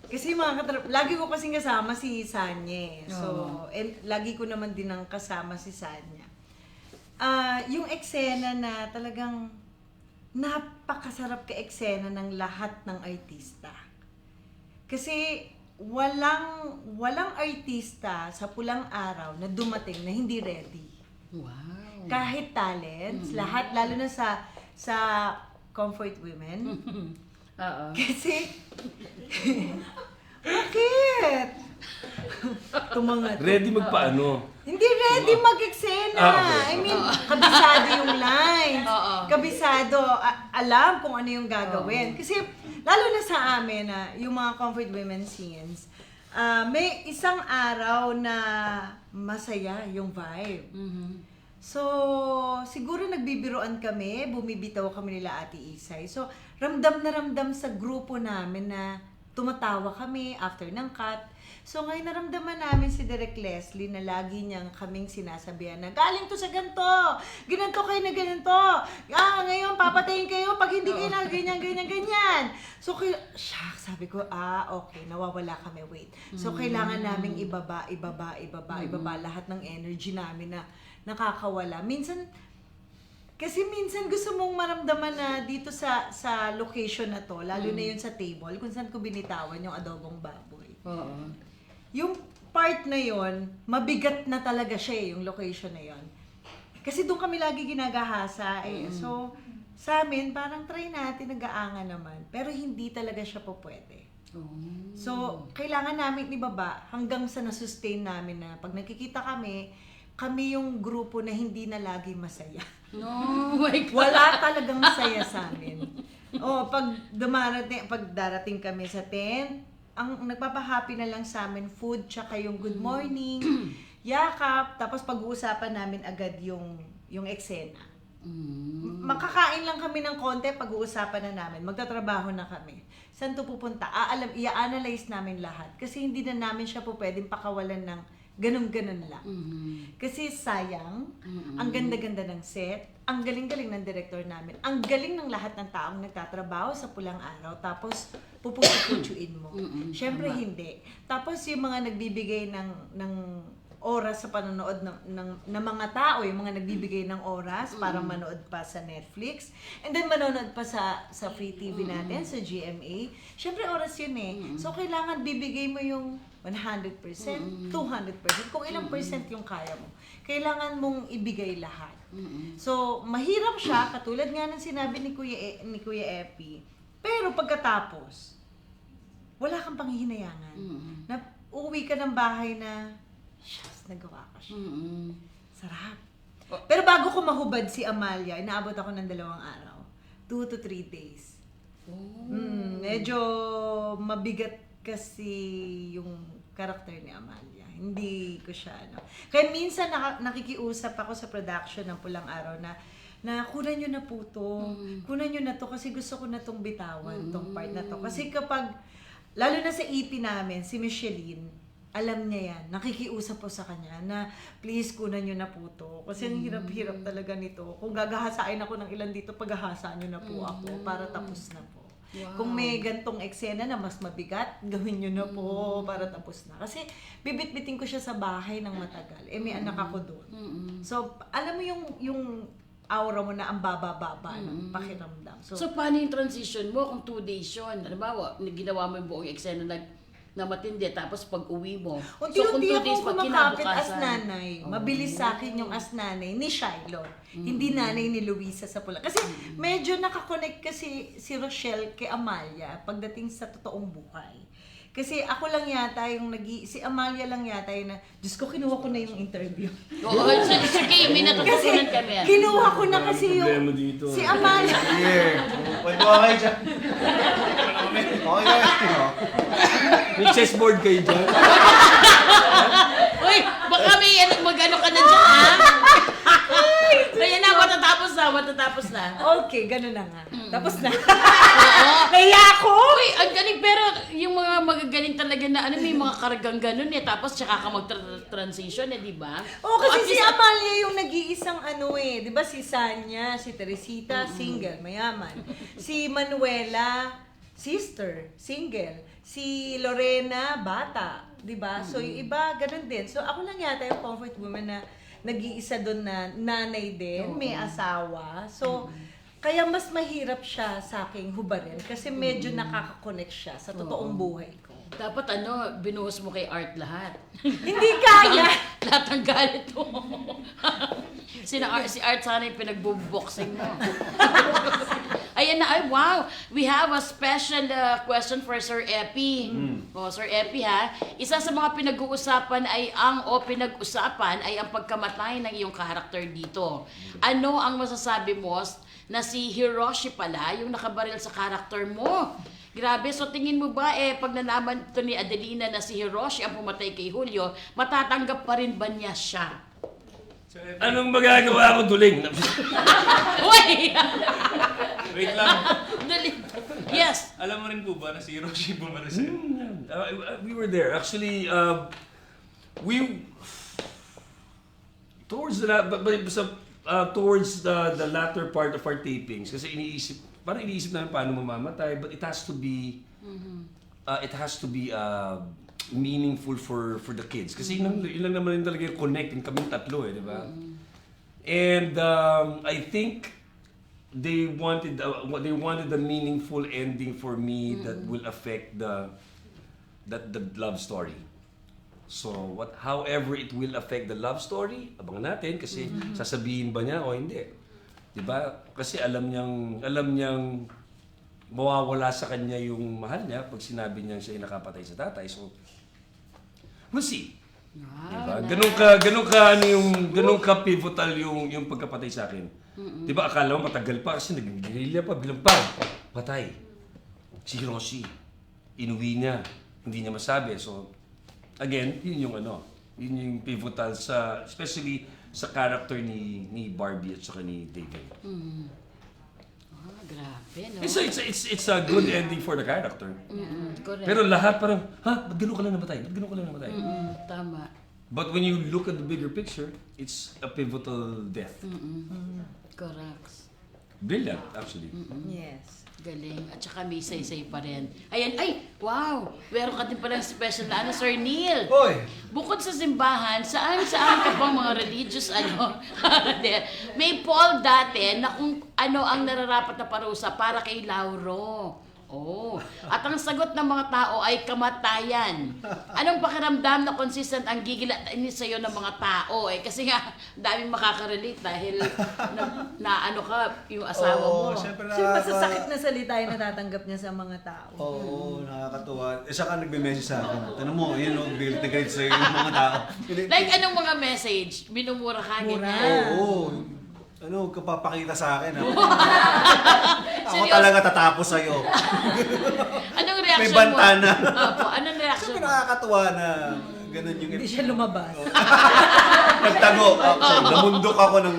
Kasi lagi ko kasing kasama si Sanya. So, and lagi ko naman din ang kasama si Sanya. Yung eksena na talagang napakasarap ka eksena ng lahat ng artista. Kasi walang artista sa Pulang Araw na dumating na hindi ready. Wow. Kahit talents, lahat, lalo na sa Comfort Women. Oo. Kasi, bakit? Tumangat. Ready magpaano? Hindi ready mag-eksena. Okay. I mean, kabisado yung lines. Oo. Kabisado, alam kung ano yung gagawin. Kasi, lalo na sa amin, yung mga Comfort Women scenes, may isang araw na masaya yung vibe. So, siguro nagbibiroan kami, bumibitaw kami nila Ate Isay. So, ramdam na ramdam sa grupo namin na tumatawa kami after ng cut. So, ngayon naramdaman namin si Direk Leslie na lagi niyang kaming sinasabihan na galing to sa ganito, ginanto kayo na ganito, ngayon papatayin kayo pag hindi kayo na ganyan. So, sabi ko, okay, nawawala kami, wait. So, kailangan naming ibaba lahat ng energy namin na nakakawala. Minsan gusto mong maramdaman na dito sa location na to, lalo na yun sa table, kung saan ko binitawan yung adobong baboy. Oo. Yung part na yon, mabigat na talaga siya yung location na yon. Kasi doon kami lagi ginagahasa So, sa amin, parang try natin, nag-aanga naman. Pero hindi talaga siya po pwede. So, kailangan namin ibaba hanggang sa na-sustain namin na pag nakikita kami, kami yung grupo na hindi na lagi masaya. No, my God. Wala talagang saya sa amin. Pag darating kami sa tent, ang nagpapahappy na lang sa amin, food, tsaka yung good morning, yakap, tapos pag-uusapan namin agad yung eksena. Makakain lang kami ng konti, pag-uusapan na namin, magtatrabaho na kami. Saan to pupunta? I-analyze namin lahat. Kasi hindi na namin siya po pwedeng pakawalan ng ganun-ganun lang. Kasi sayang, ang ganda-ganda ng set, ang galing-galing ng director namin, ang galing ng lahat ng taong nagtatrabaho sa Pulang Araw, tapos pupupuchuin mo. Siyempre hindi. Tapos yung mga nagbibigay ng oras sa panonood ng mga tao, yung mga nagbibigay ng oras para manood pa sa Netflix, and then manonood pa sa free TV natin, sa GMA. Siyempre oras yun eh. So kailangan bibigay mo yung 100%, 200%, kung ilang percent yung kaya mo. Kailangan mong ibigay lahat. So mahirap siya, katulad nga ng sinabi ni Kuya Epi, pero pagkatapos, wala kang panghihinayangan. Na uuwi ka ng bahay na, shucks, nagawa ko siya. Sarap. Pero bago ko mahubad si Amalia, inaabot ako ng 2 araw. 2 to 3 days. Medyo mabigat kasi yung karakter ni Amalia. Hindi ko siya, Kaya minsan nakikiusap ako sa production ng Pulang Araw na kunan nyo na po to. Kunan nyo na to kasi gusto ko na tong bitawan, tong part na to. Kasi kapag, lalo na sa EP namin, si Micheline, alam niya yan, nakikiusap po sa kanya na please kunan nyo na po to. Kasi ang hirap-hirap talaga nito. Kung gagahasain ako ng ilan dito, paghahasaan nyo na po ako para tapos na po. Wow. Kung may gantong eksena na mas mabigat, gawin nyo na po para tapos na. Kasi bibit-biting ko siya sa bahay ng matagal. May anak ako doon. So, alam mo yung aura mo na ang baba-baba ng pakiramdam. So, paano yung transition mo kung 2 days yun? Halimbawa, ginawa mo yung buong eksena na matindi, tapos pag uwi mo. Unti-unti days, ako kumakapit as nanay. Mabilis sa akin yung as nanay ni Shiloh. Hindi nanay ni Luisa sa Pulang. Kasi medyo nakakonect kasi si Rochelle kay Amalia pagdating sa totoong buhay. Kasi ako lang yata yung si Amalia lang yata yung Diyos ko, kinuha ko na yung interview. Oo, it's okay, may natutunan kami. Kinuha ko na kasi Problema yung, dito. si Amalia. Here. Pwede ba kayo dyan? Okay kayo. May chessboard kayo dyan. Uy, baka may mag-ano ka na dyan, ha? Kaya na, matatapos na. Okay, gano'n na nga. Tapos na. Kaya ako! Uy, ang galing, pero yung mga magagaling talaga na may mga karagang ganun eh, tapos tsaka ka mag-transition eh, di ba? Oo, kasi si Amalia yung nag-iisang di ba si Sanya, si Teresita, single, mayaman. Si Manuela, sister, single. Si Lorena, bata, di ba? So yung iba, ganun din. So ako lang yata yung comfort woman na nag-iisa doon na nanay din, may asawa. So, kaya mas mahirap siya sa aking hubarin kasi medyo nakaka-connect siya sa totoong buhay ko. Dapat binuhos mo kay Art lahat. Hindi kaya! Lahat ng galit mo. Si Art sana yung pinagbuboxing mo. Ayan na, wow! We have a special question for Sir Epi. Sir Epi ha, isa sa mga pinag-uusapan ay ang pagkamatay ng iyong karakter dito. Ano ang masasabi mo na si Hiroshi pala, yung nakabaril sa karakter mo? Grabe, so tingin mo ba pag nalaman ito ni Adelina na si Hiroshi ang pumatay kay Julio, matatanggap pa rin ba niya siya? So, Epi, Anong magagawa ko, Duling? Uy! wait lang. Dali. Yes. Alam mo rin po ba na si Hiroshi bumarasin? We were there. Actually, towards the latter part of our tapings, kasi iniisip namin paano mamamatay, but it has to be meaningful for the kids. Kasi yun lang naman yung talaga yung connecting kaming tatlo di ba? And I think they wanted a meaningful ending for me that will affect the love story. So however it will affect the love story, abangan natin kasi sasabihin ba niya o hindi. 'Di ba? Kasi alam niyang mawawala sa kanya yung mahal niya pag sinabi niya siya ay nakapatay sa tatay. So we'll see. Diba? Ganun ka pivotal yung pagkapatay sa akin. Diba akala mo matagal pa kasi nag-guerrilla pa, bilang pa. Patay. Si Hiroshi. Inuwi niya. Hindi niya masabi. So, again, yun yung pivotal especially sa character ni Barbie at saka ni David. Grabe, no? It's a good ending for the character. Correct. Pero lahat parang, ba't ganun ka lang namatay? Ba't ganun ka lang namatay? Tama. But when you look at the bigger picture, it's a pivotal death. Correct. Brilliant, actually. Yes. Galing. At saka may say pa rin. Ayan, wow! Meron ka din palang special na Sir Neil. Hoy! Bukod sa simbahan, saan ka pang mga religious may poll dati na kung ano ang nararapat na parusa para kay Lauro. Oh. At ang sagot ng mga tao ay kamatayan. Anong pakiramdam na consistent ang gigil at inis sa'yo ng mga tao? Kasi nga, daming makaka-relate dahil na ano ka, yung asawa mo. Siyempre So, masasakit na salita yung natatanggap niya sa mga tao. Oo, nakakatuwa. Saka nagbe-message sa akin. Tanong mo, yun o, galit na galit sa'yo yung mga tao. Like, anong mga message? Minumura ka, ganyan. Oo. Ano, kapapakita sa akin, ha? Ako Seryoso? talaga tatapos sa'yo. Anong reaction May mo? banta na. Opo, anong reaction Siyempre mo? nakakatuwa na ganun yung... Hindi siya lumabas. Nagtago. Actually, namundok ako ng...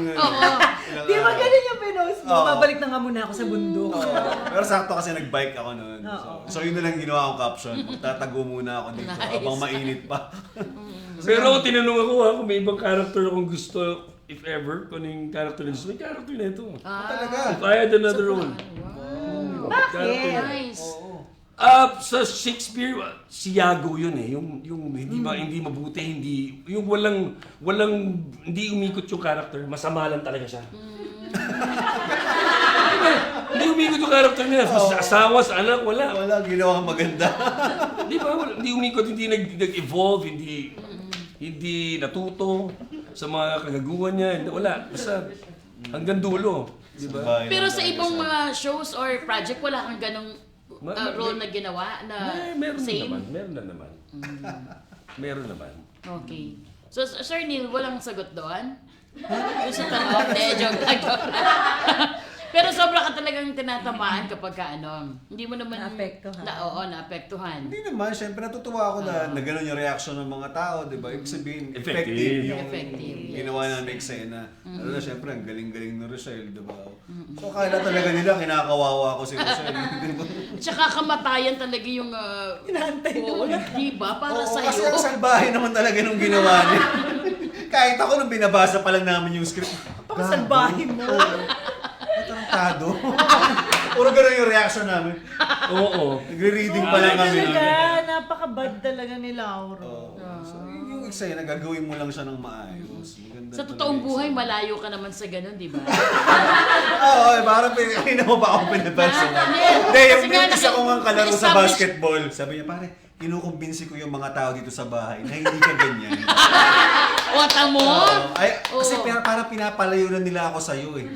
Di ba ganun yung pinost mo? Oo. Babalik na nga muna ako sa bundok. Pero sakto kasi nag-bike ako noon. Oo. So yun na lang ginawa kong caption. Magtatago muna ako dito Nice. habang mainit pa. Pero tinanong ako kung may ibang character akong gusto, if ever, kung ano yung character na gusto. May character na ito. Talaga. If I had another role. Bakit? Nice. Sa Shakespeare, si Iago yun eh. Yung hindi mabuti, yung hindi umikot yung character, masama lang talaga siya. Hindi umikot yung character niya. Sa asawa, sa anak, wala. Wala, ginawa kang maganda. Di ba? Hindi umikot, hindi nag-evolve, hindi natuto sa mga kagaguhan niya. Wala. Basta hanggang dulo. Di ba? Pero sa ibang mga shows or project, wala kang ganong role na ginawa na Meron same? naman. Meron naman. Okay. So, Sir Neil, walang sagot doon? Yung sa tanong? Joke lang. Pero sobra ka talagang tinatamaan kapag hindi mo naman... Naapektuhan. Naapektuhan. Hindi naman, syempre natutuwa ako na gano'n yung reaction ng mga tao, di ba? Ibig sabihin, effective yung Effective, yes. ginawa na eksena. Ano na, syempre, ang galing-galing ng Rochelle, di ba? So, kaya talaga nila, kinakawawa ko si Rochelle. Tsaka kamatayan talaga yung... Inaantay Oo, di ba? Para Oo, sa'yo. kasi ang salbahe naman talaga nung ginawa niya. Kahit ako nung binabasa pa lang namin yung script, Pakasalbahe mo. tarantado. Puro gano'n yung reaction namin. Oo. Nagre-reading pa lang kami. Napaka-bad talaga ni Lauro. So, yung eksena, gagawin mo lang siya ng maayos. Maganda Sa talaga totoong yung buhay, eksena. malayo ka naman sa ganun, di ba? Oo, parang pinakina mo pa ako pinapansin. Hindi, yung isa ko nga kalaro sa basketball. Sabi niya, pare, kinukumbinsi ko yung mga tao dito sa bahay na hindi ka ganyan. Wata mo? Kasi parang pinapalayo na nila ako sa'yo eh.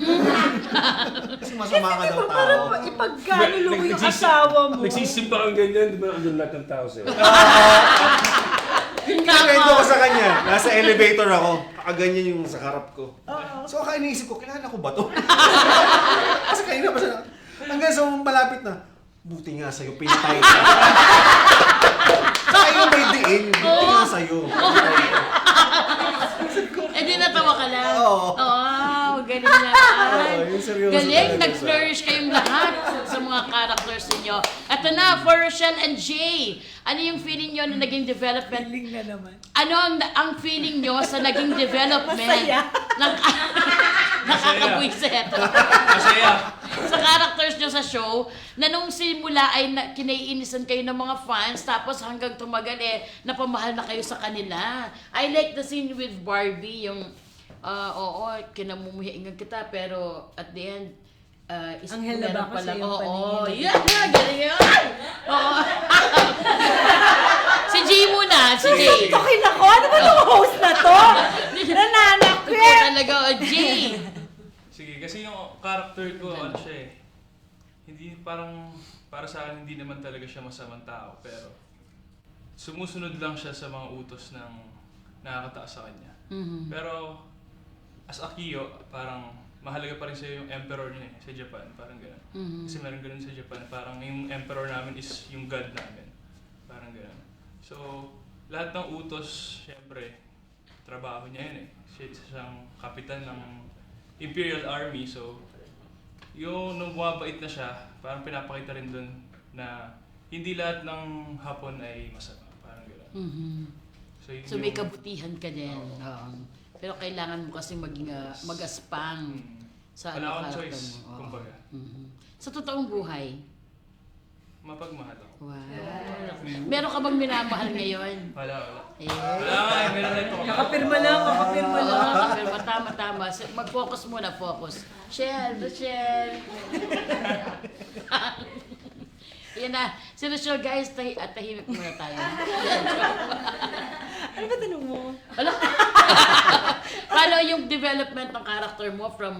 Kasi masama ka daw tao. Parang ipagkanulo mo yung asawa mo. Nagsisimba kang ganyan, di ba? Andun lahat ng tao sa'yo. Kinagento ko sa kanya. Nasa elevator ako. Nakaganyan yung sa harap ko. So kaya iniisip ko, kilala ko ba to? Kasi kanina pa siya. Hanggang sa malapit na, buti nga sa'yo, pinatay ka. Saka yung may diin, buti nga sa'yo. Pinatay ka. Eh di natawa ka lang. Oo. Galing naman. Oo, yung seryoso Galing, talaga nag-flourish kayong lahat sa mga characters ninyo. Ito na, for Rochelle and Jay, ano yung feeling nyo na naging development? Feeling na naman. Ano ang feeling nyo sa naging development? Masaya. Nakakabwiset. Masaya. Sa characters nyo sa show, na nung simula ay kinaiinisan kayo ng mga fans, tapos hanggang tumagal napamahal na kayo sa kanila. I like the scene with Barbie, yung, kinamumuhiingan kita, pero at the end, Anghel na ba meron kasi palang- yung Oo, paningin? yan, galing yun! Oo. Si Jay muna, si Jay. Okay na ko? Ano ba itong host na to? Ikaw Nananakit! talaga, Jay. Sige, kasi yung character ko, ano siya eh. Hindi parang, para sa akin, hindi naman talaga siya masamang tao. Pero, sumusunod lang siya sa mga utos ng nakakataas sa kanya. Mhm. Pero as a Kiyo, parang mahalaga pa rin sa'yo yung emperor niya sa Japan, parang gano'n. Mhm. Kasi meron gano'n sa Japan, parang yung emperor namin is yung god namin. Parang gano'n. So, lahat ng utos, syempre, trabaho niya yun eh. Siya siyang kapitan ng Imperial Army, so yung nung bumabait na siya, parang pinapakita rin dun na hindi lahat ng Hapon ay masama, parang gano'n. Mhm. yun So may yung- kabutihan ka din. Oo. Pero kailangan mo kasi maging mag-aspang Mm. sa Wala akong karakter choice, mo. Oo. kumbaga. Mhm. Sa totoong buhay, Mapagmahal ako. wow. Meron ka bang minamahal ngayon? Wala. Eh. Wala nga eh, meron na ito. Nakapirma lang. Pero tama. Mag-focus muna, focus. Shell. Yan na. Seryoso guys, tahimik muna tayo. Ano ba tanong mo? Wala. Paano yung development ng character mo from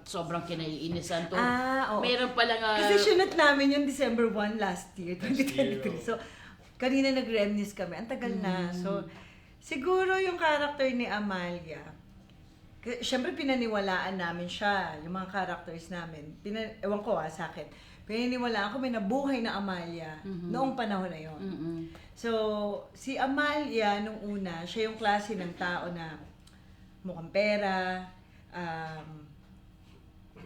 sobrang kinaiinisan to? Oo. Mayroon palang... Kasi sinut namin yung December 1 last year, Last year, 2023. So, kanina nag-reminisce kami. Ang tagal na. So, siguro yung character ni Amalia, syempre pinaniwalaan namin siya, yung mga characters namin. Ewan ko sa akin. Pinaniwalaan ko may nabuhay na Amalia noong panahon na yon. Mm-mm. So, si Amalia nung una, siya yung klase ng tao na mukhang pera,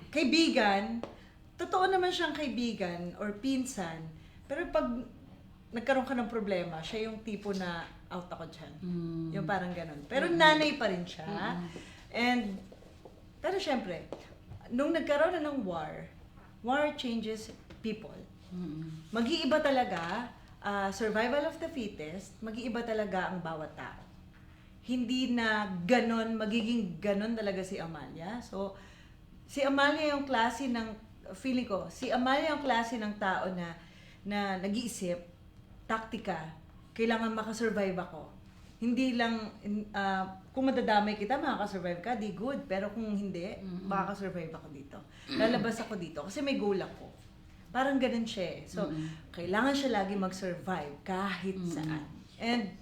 kaibigan, totoo naman siyang kaibigan or pinsan, pero pag nagkaroon ka ng problema, siya yung tipo na out ako dyan. Yung parang ganun. Pero nanay pa rin siya. And, pero syempre, nung nagkaroon na ng war changes people. Mag-iiba talaga, survival of the fittest, mag-iiba talaga ang bawat tao. Hindi na ganon, magiging ganon talaga si Amalia. So, si Amalia yung klase ng, feeling ko, si Amalia yung klase ng tao na nag-iisip, taktika, kailangan makasurvive ako. Hindi lang, kung madadamay kita, makakasurvive ka, di good. Pero kung hindi, makakasurvive ako dito. Lalabas ako dito kasi may goal ako. Parang ganun siya eh. So, kailangan siya lagi mag-survive kahit saan. And,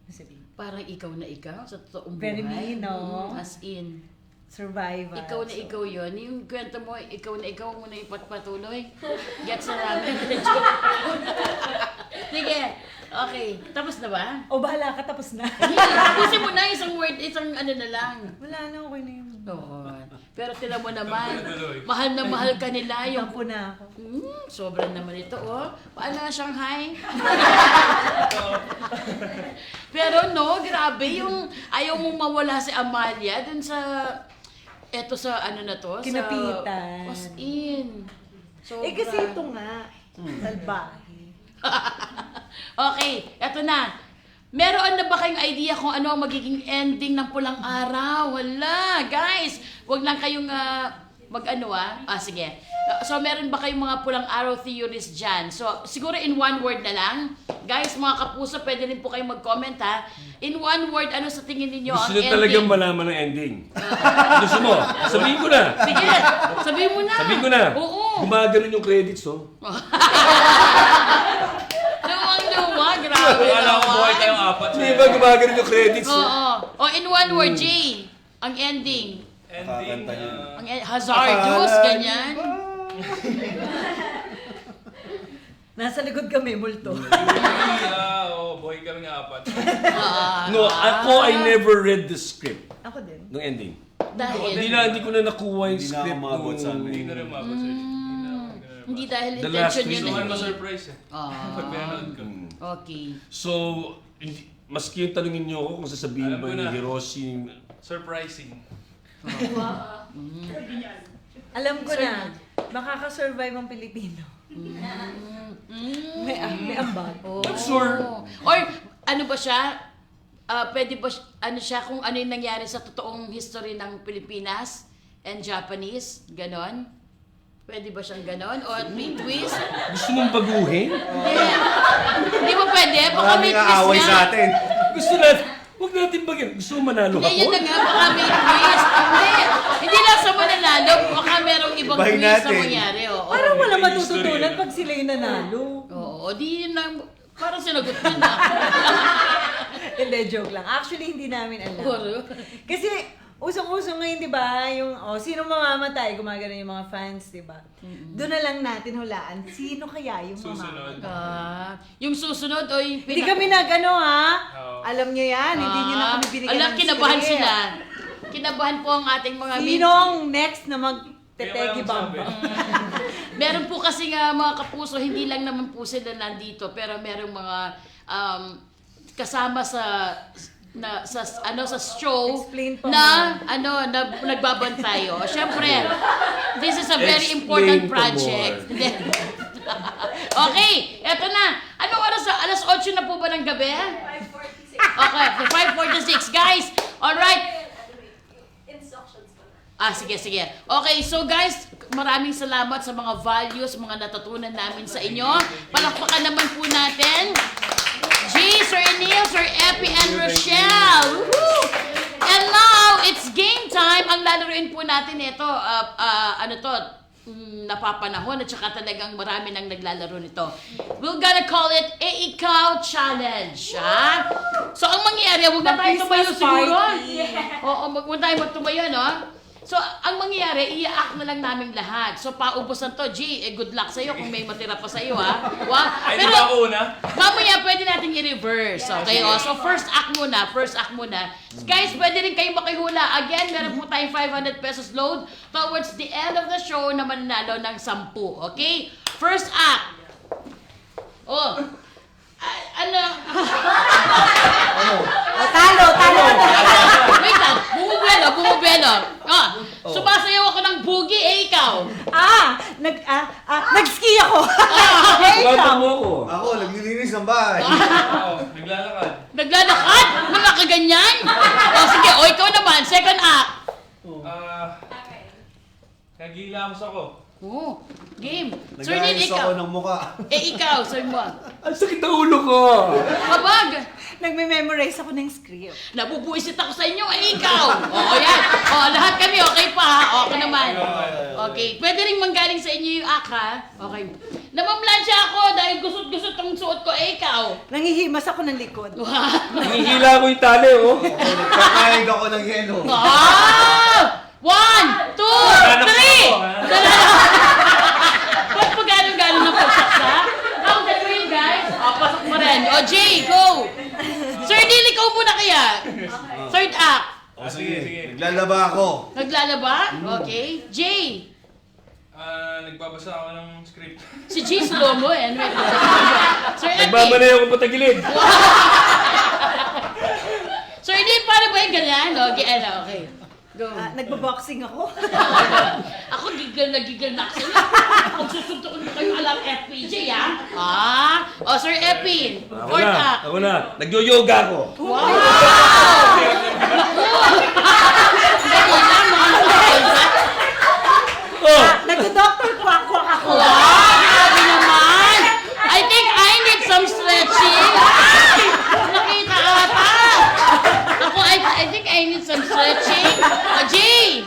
sabihin, Parang ikaw na ikaw sa totoong Very buhay. me, no? As in, survival. ikaw na So, ikaw yun. Yung kwento mo, ikaw na ikaw mo na ipagpatuloy. Gets na namin. Sige. Okay. Tapos na ba? O bahala ka, tapos na. Tapusin mo na isang word, isang ano na lang. Wala na, okay na yun. Oo. Pero tila mo naman, Tuloy. mahal na mahal ka nila. Yung, Tampo na ako. sobrang naman ito, oh. Paano na Shanghai? Pero no, grabe yung ayaw mong mawala si Amalia dun sa, eto sa ano na to? Kinapitan. Sa, as in. Sobra. Eh kasi ito nga, salbahe. Okay, eto na. Meron na ba kayong idea kung ano ang magiging ending ng Pulang Araw? Wala, guys. Huwag lang kayong mag-ano sige. So, meron ba kayong mga Pulang Araw theories dyan? So, siguro in one word na lang. Guys, mga kapuso, pwede rin po kayong mag-comment ha. In one word, ano sa tingin ninyo Gusto ang nyo ending? talagang malaman ng ending. Gusto mo? Sabihin ko na. Sige, sabihin mo na. Sabihin ko na. Oo. Gumaganon yung credits, oh. Luwang-luwa, grabe Wala akong buhay naman. tayong apat. Di ba gumaganon yung credits, oh? Oo. O, in one word, Jay, ang ending. Ending, Kakanta niya. Hazardous, ganyan. Nasa likod kami, multo. buhay kami ng apat. No, ako, I never read the script Ako din. ng ending. Dahil, Hindi ko na nakuha yung Hindi na script. umabot sa nung- amin. Hindi na rin mabot sir. hindi dahil The last intention week, yun. Gusto eh. ma-surprise eh. Pag pinanood ko. Okay. So, maski yung tanungin niyo ako kung sasabihin Alam ba ko ni na. Hiroshi, Surprising. Alam ko na, makakasurvive ang Pilipino. May ambag. Oh. But sure. Or, ano ba siya? Pwede ba, ano siya, kung ano yung nangyari sa totoong history ng Pilipinas and Japanese? Ganon? Pwede ba siyang ganon? O may twist? gusto mong baguhin? Hindi. Hindi mo pwede? Baka may Maraming twist aaway nga. sa atin. Gusto natin, huwag natin bagyan. Gusto mo manalo Hindi, ako? yun na nga, baka may twist. Hindi lang sa mananalo, baka merong ibang Bahin twist na natin. mangyari. Oo. Parang wala May matututunan history, pag sila'y nanalo. Oo, di yun lang. Parang sinagot mo na. Hindi, joke lang. Actually, hindi namin alam. Kasi, usong-usong ngayon, di ba? Yung, sino mamamatay? Gumagano yung mga fans, di ba? Doon na lang natin hulaan. Sino kaya yung Susunod. mamamatay? Yung susunod o yung Hindi kami nag-ano, ha? Oo. Alam nyo yan. Hindi nyo na kami binigyan Alam, ng kinabahan script. sila. Kinabahan po ang ating mga Sinong next na Kaya mag-teteki walang bamba? Meron po kasi nga mga kapuso, hindi lang naman po sila nandito, pero merong mga kasama sa sa show Explain po na nagbabantay. Syempre, this is a very Explain important po project. Okay, eto na. Anong oras? Alas 8 na po ba ng gabi? 5:46. Okay, 5:46. Guys, alright. Instructions pa na. Sige. Okay, so guys, maraming salamat sa mga values, mga natutunan namin sa inyo. Palakpakan naman po natin. G, Sir Neil, Sir Epi, and Rochelle. Woohoo! And now, it's game time. Ang lalaroin po natin ito, napapanahon at saka talagang marami nang naglalaro nito. We're gonna call it Ikaw Challenge. Ha? So, ang mangyayari, huwag na tayo tumayo siguro. Oo, huwag tayo magtumayo, no? So, ang mangyayari, i-act na lang namin lahat. So, paubusan to. G, good luck sa'yo kung may matira pa sa'yo, ha? Ay, di ba ako una? Mamaya, pwede natin i-reverse. Okay? So, first act muna. Guys, pwede rin kayo makihula. Again, meron po tayong 500 pesos load. Towards the end of the show na mananalo ng 10. Okay? First act. Talo! Wait lang. Bumubelo. Sumasayaw ako ng boogie, ikaw. Nag-ski ako! Bata mo ako. Ako, naglilinis ng bahay. Oo, naglalakad. Naglalakad? Mga kaganyan? Sige, ikaw naman. Second act. Naghihilamus ako. Game. Sir Neil, Nag-ayos ikaw. ako ng mukha. Ikaw, sir mo. Ang sakit ng ulo ko. Kabag. Nagme-memorize ako ng script. Nabubuisit ako sa inyo, ikaw. Yan. Lahat kami, okay pa, ha? Okay naman. Okay. Pwede rin manggaling sa inyo yung act, ha? Okay. Namamlansya ako dahil gusot-gusot ang suot ko, ikaw. Nangihimas ako ng likod. Nangihila ko yung tali, oh. Kakain ako ng yelo. Wow! 1, 2, 3! Ba't pa gano'n-gano'n ng pagsaksa? Count the three, guys. Pasok mo rin. Jay, go! Sir Neil, ikaw muna kaya. Third act. Sige. Naglalaba ako. Naglalaba? Okay. Jay. Nagbabasa ako ng script. Si Jay, slow mo eh. Sir Epi. Nagmamanay ako patagilid. Sir Neil, paano ba yung ganyan? Okay. Go. Nagbaboxing ako. Ako gigil na ako sa'yo. Kung susuntukin ko kayo alam FPJ, ha? Sir Epi. Fourth act. Ako na. Nagyo-yoga ako. Wow! Dali lang, mga nakakalbat. Nagdo-doctor quack-quack ako. Wow! Grabe naman! I think I need some stretching. Nakita ata. Ako, I think I need some stretching. Jay!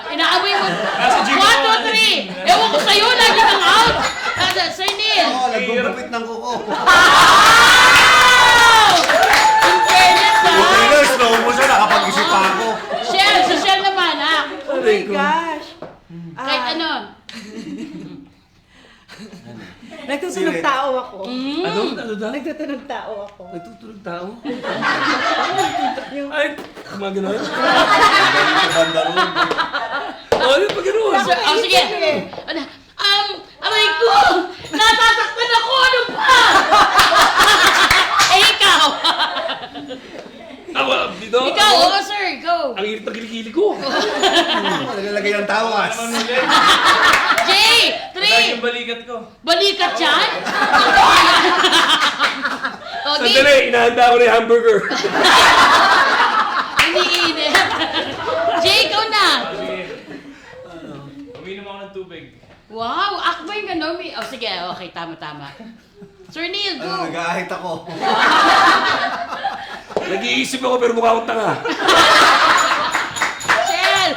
Inaamoy mo. 1, 2, 3. Ewan ko sa'yo, lagi kang out. Sir Neil. Oo, nagugupit ng kuko. Wow! In fairness, ha? Okay na, slow mo siya, nakapag-isip pa ako. Si Shell naman, ha? Oh my gosh. Kahit ano. Nagtutunog tao ako. Ano daw? Nagtutunog tao ako. Nagtutulog tao? Ay, mga ganun? Galing sa banda roon. Ano pa ganun? Sige. Aray ko! Nasasaktan ako! Ano pa? Ikaw! Ako, dito? Ikaw, sir, go! Ang init ng kilikili ko. Naglalagay ng tawas. Naman ulit. Jay! Patay 3! yung balikat ko. Balikat yan? Okay. Sandali, inahanda ko na yung hamburger. Hindi init. Jay, ikaw na! Sige. Uminom ako ng tubig. Wow, akba yung gano'n. Sige, okay, tama. Sir Neil, go! Nag-aahit ako. Nag-iisip ako pero mukha akong tanga. Shell!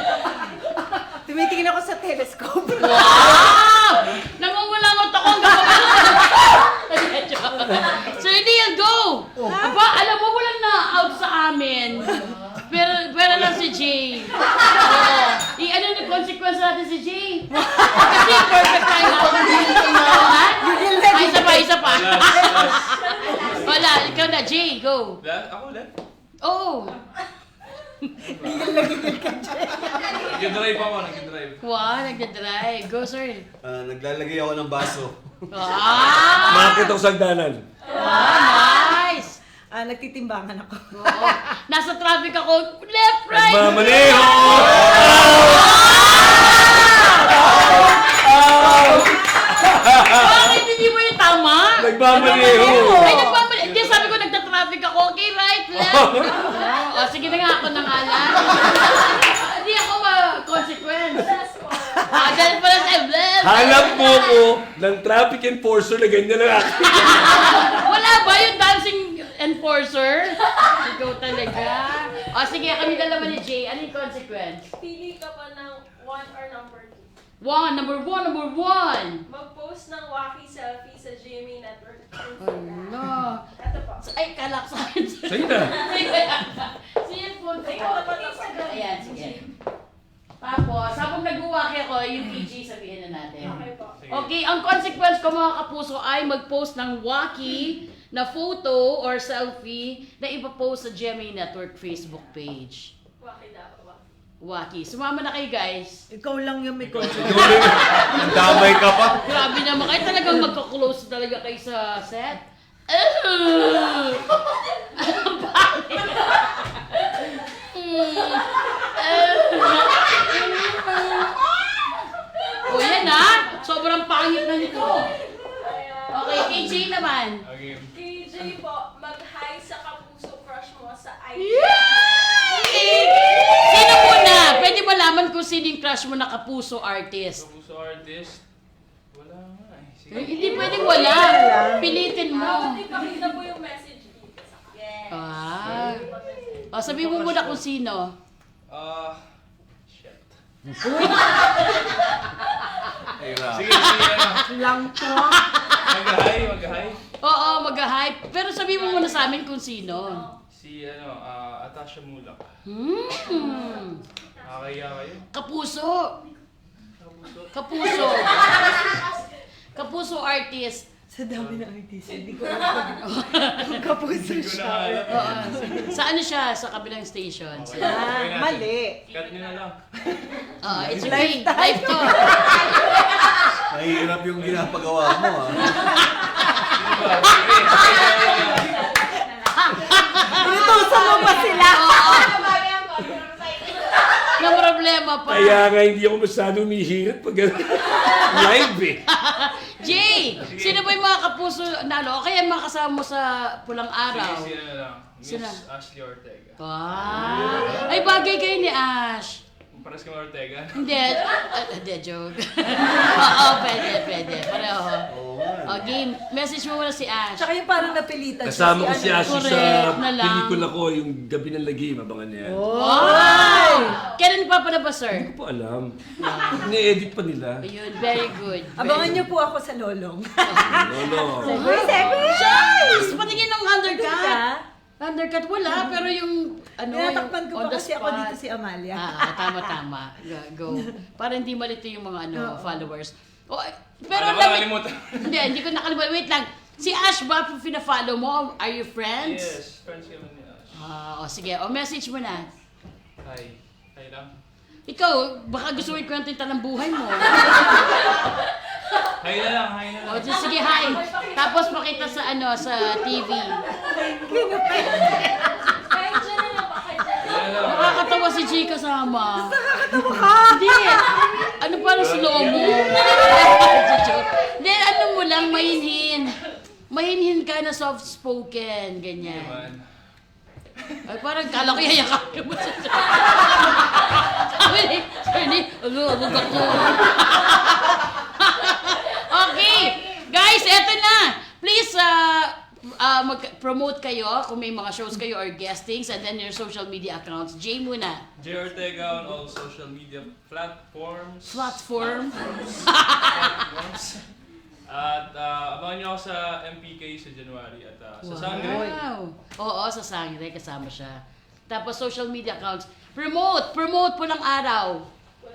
Tumitingin ako sa telescope. Wow! Nangungulangot ako hanggang Sir Neil, go! natin si Jay. Kasi perfect time ako. Ha? Ay, isa pa. Wala, ikaw na, Jay, go. Ako ulit. Oh. Nag-drive ako, nag-drive. Wow, nagdadrive. Go, sir. Naglalagay ako ng baso. Ah! Makakit ako sa hagdanan. Nice! Nagtitimbangan ako. Oo. Nasa traffic ako, left, right! Nagmamaneho! Bakit hindi mo yung tama? Nagmamaneho! Ay, nagmamali. Hindi, sabi ko nagta-traffic ako. Okay, right, left. O, sige na nga ako ng alam. Hindi ako consequence. Dahil pala sa left. Hanap mo ko ng traffic enforcer na ganyan na lang. Wala ba yung dancing enforcer? Ikaw talaga. O, sige, kami dalawa ni Jay. Ano yung consequence? Pili ka pa ng 1 or number 2. Number one. Mag-post ng wacky selfie sa GMA Network. Ano? Ito po. Ay, kalak sa akin. Sa'yo na. Sige, phone ko. Ikaw na pa Instagram. Ayan, sige. Tapos, habang nag-uwaki ako, yung PG sabihin na natin. Okay po. Okay, ang consequence ko mga kapuso ay mag-post ng wacky na photo or selfie na ipapost sa GMA Network Facebook page. Wacky dapat ba? Wacky. Sumama na kayo, guys. Ikaw lang yung may consequence. Ang damay ka pa. Grabe naman kayo. Talagang magka-close talaga kayo sa set. O yan ha. Sobrang pangit na nito. Okay, KJ naman. Okay. KJ po, mag-hi sa kapuso crush mo sa IG. Sino muna? Pwede malaman kung sino yung crush mo na kapuso artist. Kapuso artist. Wala nga eh. Sige. Hindi pwedeng wala. Pilitin mo. Ipakita mo yung message dito sa kanya. O, sabihin mo muna kung sino. Shit. Hirap. Sige, ano. Lang to. Mag-hi. Oo, mag-hype. Pero sabihin mo muna sa amin kung sino. Si, Atasha Mulak. Nakakaya kayo. Kapuso. Kapuso. Kapuso artist. Sa dami ng artist, hindi ko alam kung kapuso Hindi ko siya. na alam. Oo. Sa ano siya? Sa kabilang stations. Okay. Okay natin. Mali. Cut nyo na lang. It's okay. Live to. Mahirap yung ginapagawa mo, ha? Diba? Sige. Inutusan mo pa sila. Na problema pa. Kaya nga hindi ako masyadong humihirap pag live eh. Jay! Sino ba yung mga kapuso na ano? O kaya mga kasama mo sa Pulang Araw? Sige, si ano lang. Miss Sino? Ashley Ortega. Wow! Ay, bagay kayo ni Ash. Pares kami Ortega. Hindi, joke. Oo, pwede. Pareho. Oo nga. O, game. Message mo muna si Ash. Tsaka yung parang napilitan Kasama ko si ano, Ashi correct sa na lang. pelikula ko, yung Gabi ng Lagim, abangan niya. Wow! Kailan papalabas, sir? Hindi ko po alam. Ni-edit pa nila. Ayun, very good. Abangan niyo po ako sa Lolong. Lolo. Guys! Patingin ng undercut. Diba? Undercut wala, pero yung ano, Tinatakpan ko on pa the kasi ako spot. dito si Amalia. Tama. Go. Para hindi malito yung mga followers. O, pero Ano ba alam- nakalimutan? hindi ko nakalimutan. Wait lang. Si Ash ba pina-follow mo? Are you friends? Yes, friends kami ni Ash. Sige. O, message mo na. Hi. Hi lang. Ikaw, baka gusto mo ikwento ng buhay mo. Hi na lang. O, sige, hi. Tapos pakita sa sa TV. Kahit dyan na lang ba? Kahit dyan. Hi na lang. Nakakatawa si Jay kasama. Hindi. Ano para slow mo? Hindi, ano mo lang, mahinhin. Mahinhin ka na soft-spoken, ganyan. Naman. Ay, parang kala ko yayakap ka mo sa Sabi ni, abog ako. Okay, guys, eto na. Please, mag-promote kayo kung may mga shows kayo or guestings and then your social media accounts. Jay muna. J. Ortega on all social media platforms. Platform. At abangan nyo ako sa MPK sa January at sa Sangre. Wow. Oo, sa Sangre kasama siya. Tapos social media accounts. Promote po ng araw.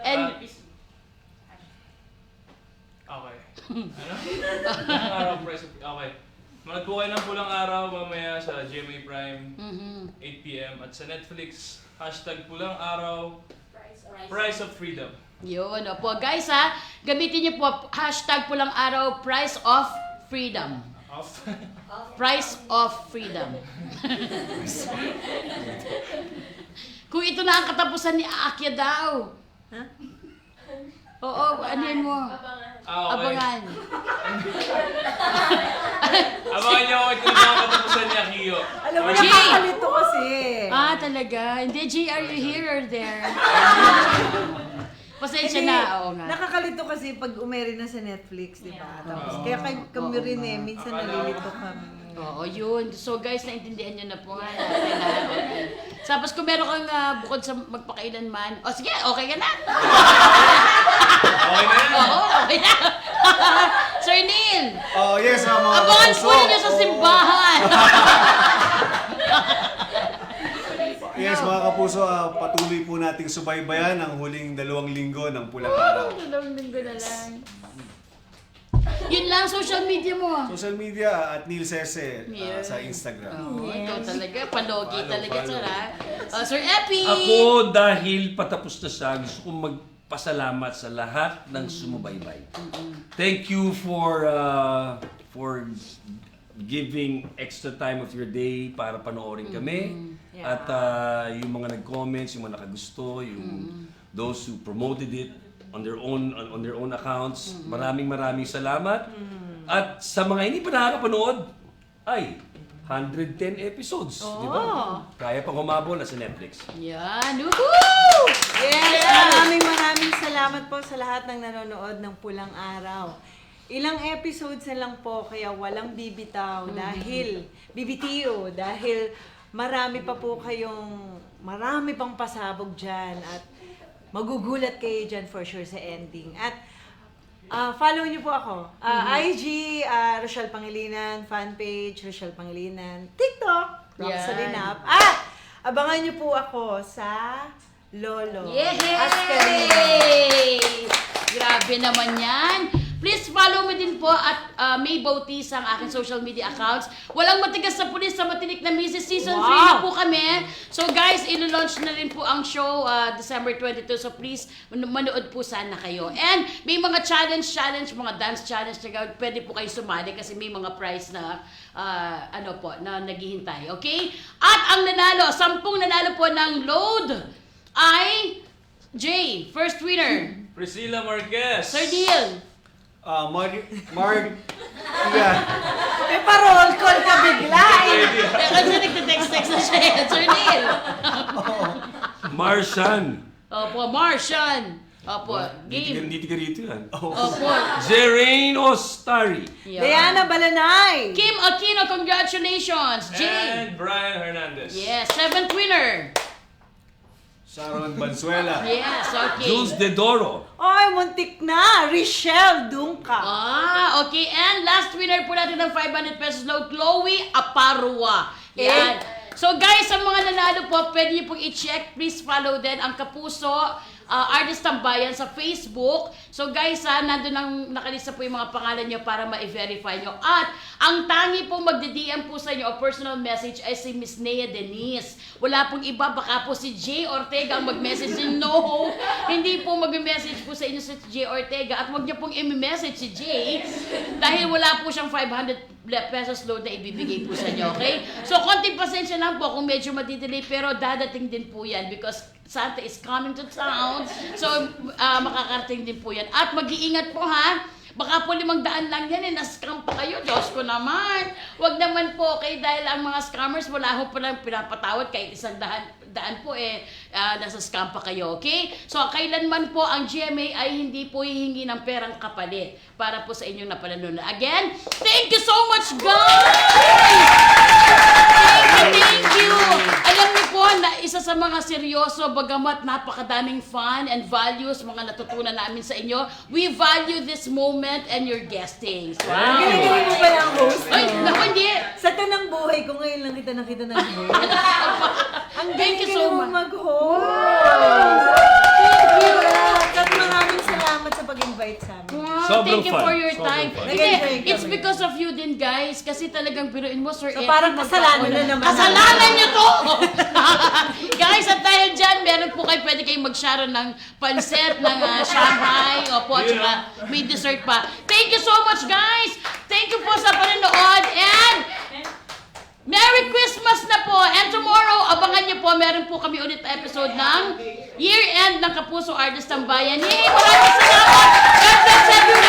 And Okay. Ano? Pulang araw, price of... Okay. Manood po kayo ng Pulang Araw mamaya sa GMA Prime, 8 p.m. At sa Netflix, #Pulang Araw, Price of Freedom. Yun, opo. Guys ha, gamitin niyo po #Pulang Araw, Price of Freedom. Off. Price of Freedom. Kung ito na ang katapusan ni Aakya daw. Ha? Oo, ano yun mo? Okay. Abangan. Abangan niyo ako ito na ang katapusan ni Akio. Alam mo, Jay! nakakalito kasi. Ah, talaga? Hindi, G, are you here or there? Pasensya Hindi, na, oo nga. nakakalito kasi pag umeri na sa Netflix, di ba? Tapos, kaya kami rin minsan nalilito kami. Oo, yun. So guys, naintindihan nyo na po nga natin na. Okay. Tapos kung meron kang bukod sa magpakailanman, sige, okay ka na. Okay na yan. Oo, okay na. Sir Neil, Oh, yes, mga abangan kapuso. po ninyo sa simbahan. Yes, mga kapuso, patuloy po nating subaybayan ang huling 2 linggo ng Pulang Araw. Dalawang linggo na lang. Yun lang, social media mo. Social media at Neil Sese Yeah. sa Instagram. Oo, ikaw talaga. Palogi Follow, talaga, follow. sir, ha? Sir Epi! Ako, dahil patapos na siya, gusto kong magpasalamat sa lahat ng sumubaybay. Thank you for giving extra time of your day para panoorin kami. Yeah. At yung mga nag-comments, yung mga nakagusto, yung those who promoted it on their own accounts. Maraming salamat. At sa mga hindi pa nakakapanood, ay 110 episodes, di ba? Kaya pang humabol na sa Netflix. Yan, woohoo! Yes, maraming salamat po sa lahat ng nanonood ng Pulang Araw. Ilang episodes na lang po, kaya walang bibitaw dahil marami pang pasabog dyan at magugulat kayo dyan for sure sa ending. At follow niyo po ako. IG, Rochelle Pangilinan, fanpage, Rochelle Pangilinan, TikTok, Roxalie Yan. Nap. At abangan niyo po ako sa Lolo. Ask ka rin. Yay! Grabe naman yan. Please follow me din po at May Bautis ang aking social media accounts. Walang matigas sa pulis sa matinik na Mrs. Season 3 na po kami. So guys, ilo-launch na rin po ang show December 22. So please, manood po sana kayo. And may mga challenge, mga dance challenge na gawin. Pwede po kayo sumali kasi may mga prize na na naghihintay. Okay? At ang nanalo, 10 nanalo po ng load ay first winner. Priscilla Marquez. Sir Neil. Yeah. May parol call ka bigla eh. Kasi nagte-text na siya. Sir Neil. Martian. Opo, Martian. Opo, game. Hindi ka rito yan. Opo. Zerain Ostari. Yan. Diana Balanay. Kim Aquino, congratulations. And Brian Hernandez. Yes, 7th winner. Sharon Bansuela. Yes, okay. Jules Dedoro. Oy, muntik na. Richelle Dungka. Okay. And last winner po natin ng 500 pesos load, Chloe Aparua. Yan. So guys, sa mga nanalo po, pwede niyo pong i-check. Please follow din ang Kapuso Artist Tambayan sa Facebook. So guys, nandun ang nakalista po yung mga pangalan nyo para ma-verify nyo. At ang tangi pong magdi-DM po sa inyo o personal message ay si Miss Nea Denise. Wala pong iba, baka po si Jay Ortega ang mag-message. No, hindi po mag-message po sa inyo si Jay Ortega. At huwag niyo pong i-message si Jay dahil wala po siyang 500 pesos load na ibibigay po sa inyo, okay? So, konting pasensya lang po kung medyo madidelay, pero dadating din po yan because Santa is coming to town. So, makakarating din po yan. At mag-iingat po ha. Baka po 500 lang yan na-scam pa kayo. Diyos ko naman. Huwag naman po, okay? Dahil ang mga scammers, wala ho po lang pinapatawad kahit 100 daan po nasa scam pa kayo, okay? So, kailanman po ang GMA ay hindi po hihingi ng perang kapalit para po sa inyong napanalunan. Again, thank you so much, guys! Thank you! Alam niyo po na isa sa mga seryoso, bagamat napakadaming fun and values, mga natutunan namin sa inyo, we value this moment and your guestings. Wow! Galing mo pala ang host. Ay, naku, hindi! Sa tanang buhay ko, ngayon lang kita nakita ng host. Ang Thank you galing so mo much. mag-host. Thank you. At maraming salamat sa pag-invite sa amin. Wow, Sobrang thank you fun. for your Sobrang time. fun. Hindi, Nag-enjoy it's kami. because of you din, guys. Kasi talagang biruin mo, Sir So, Eddie, parang kasalanan na naman Kasalanan niyo to! Guys, at dahil dyan, meron po kayo, pwede kayong mag-share ng pansit, ng Shanghai, opo, at saka may dessert pa. Thank you so much, guys! Thank you po sa panonood, and Merry Christmas na po! And tomorrow, abangan niyo po, meron po kami ulit na episode ng Year End ng Kapuso Artist ng Bayan. Yay! Maraming salamat! God bless everyone!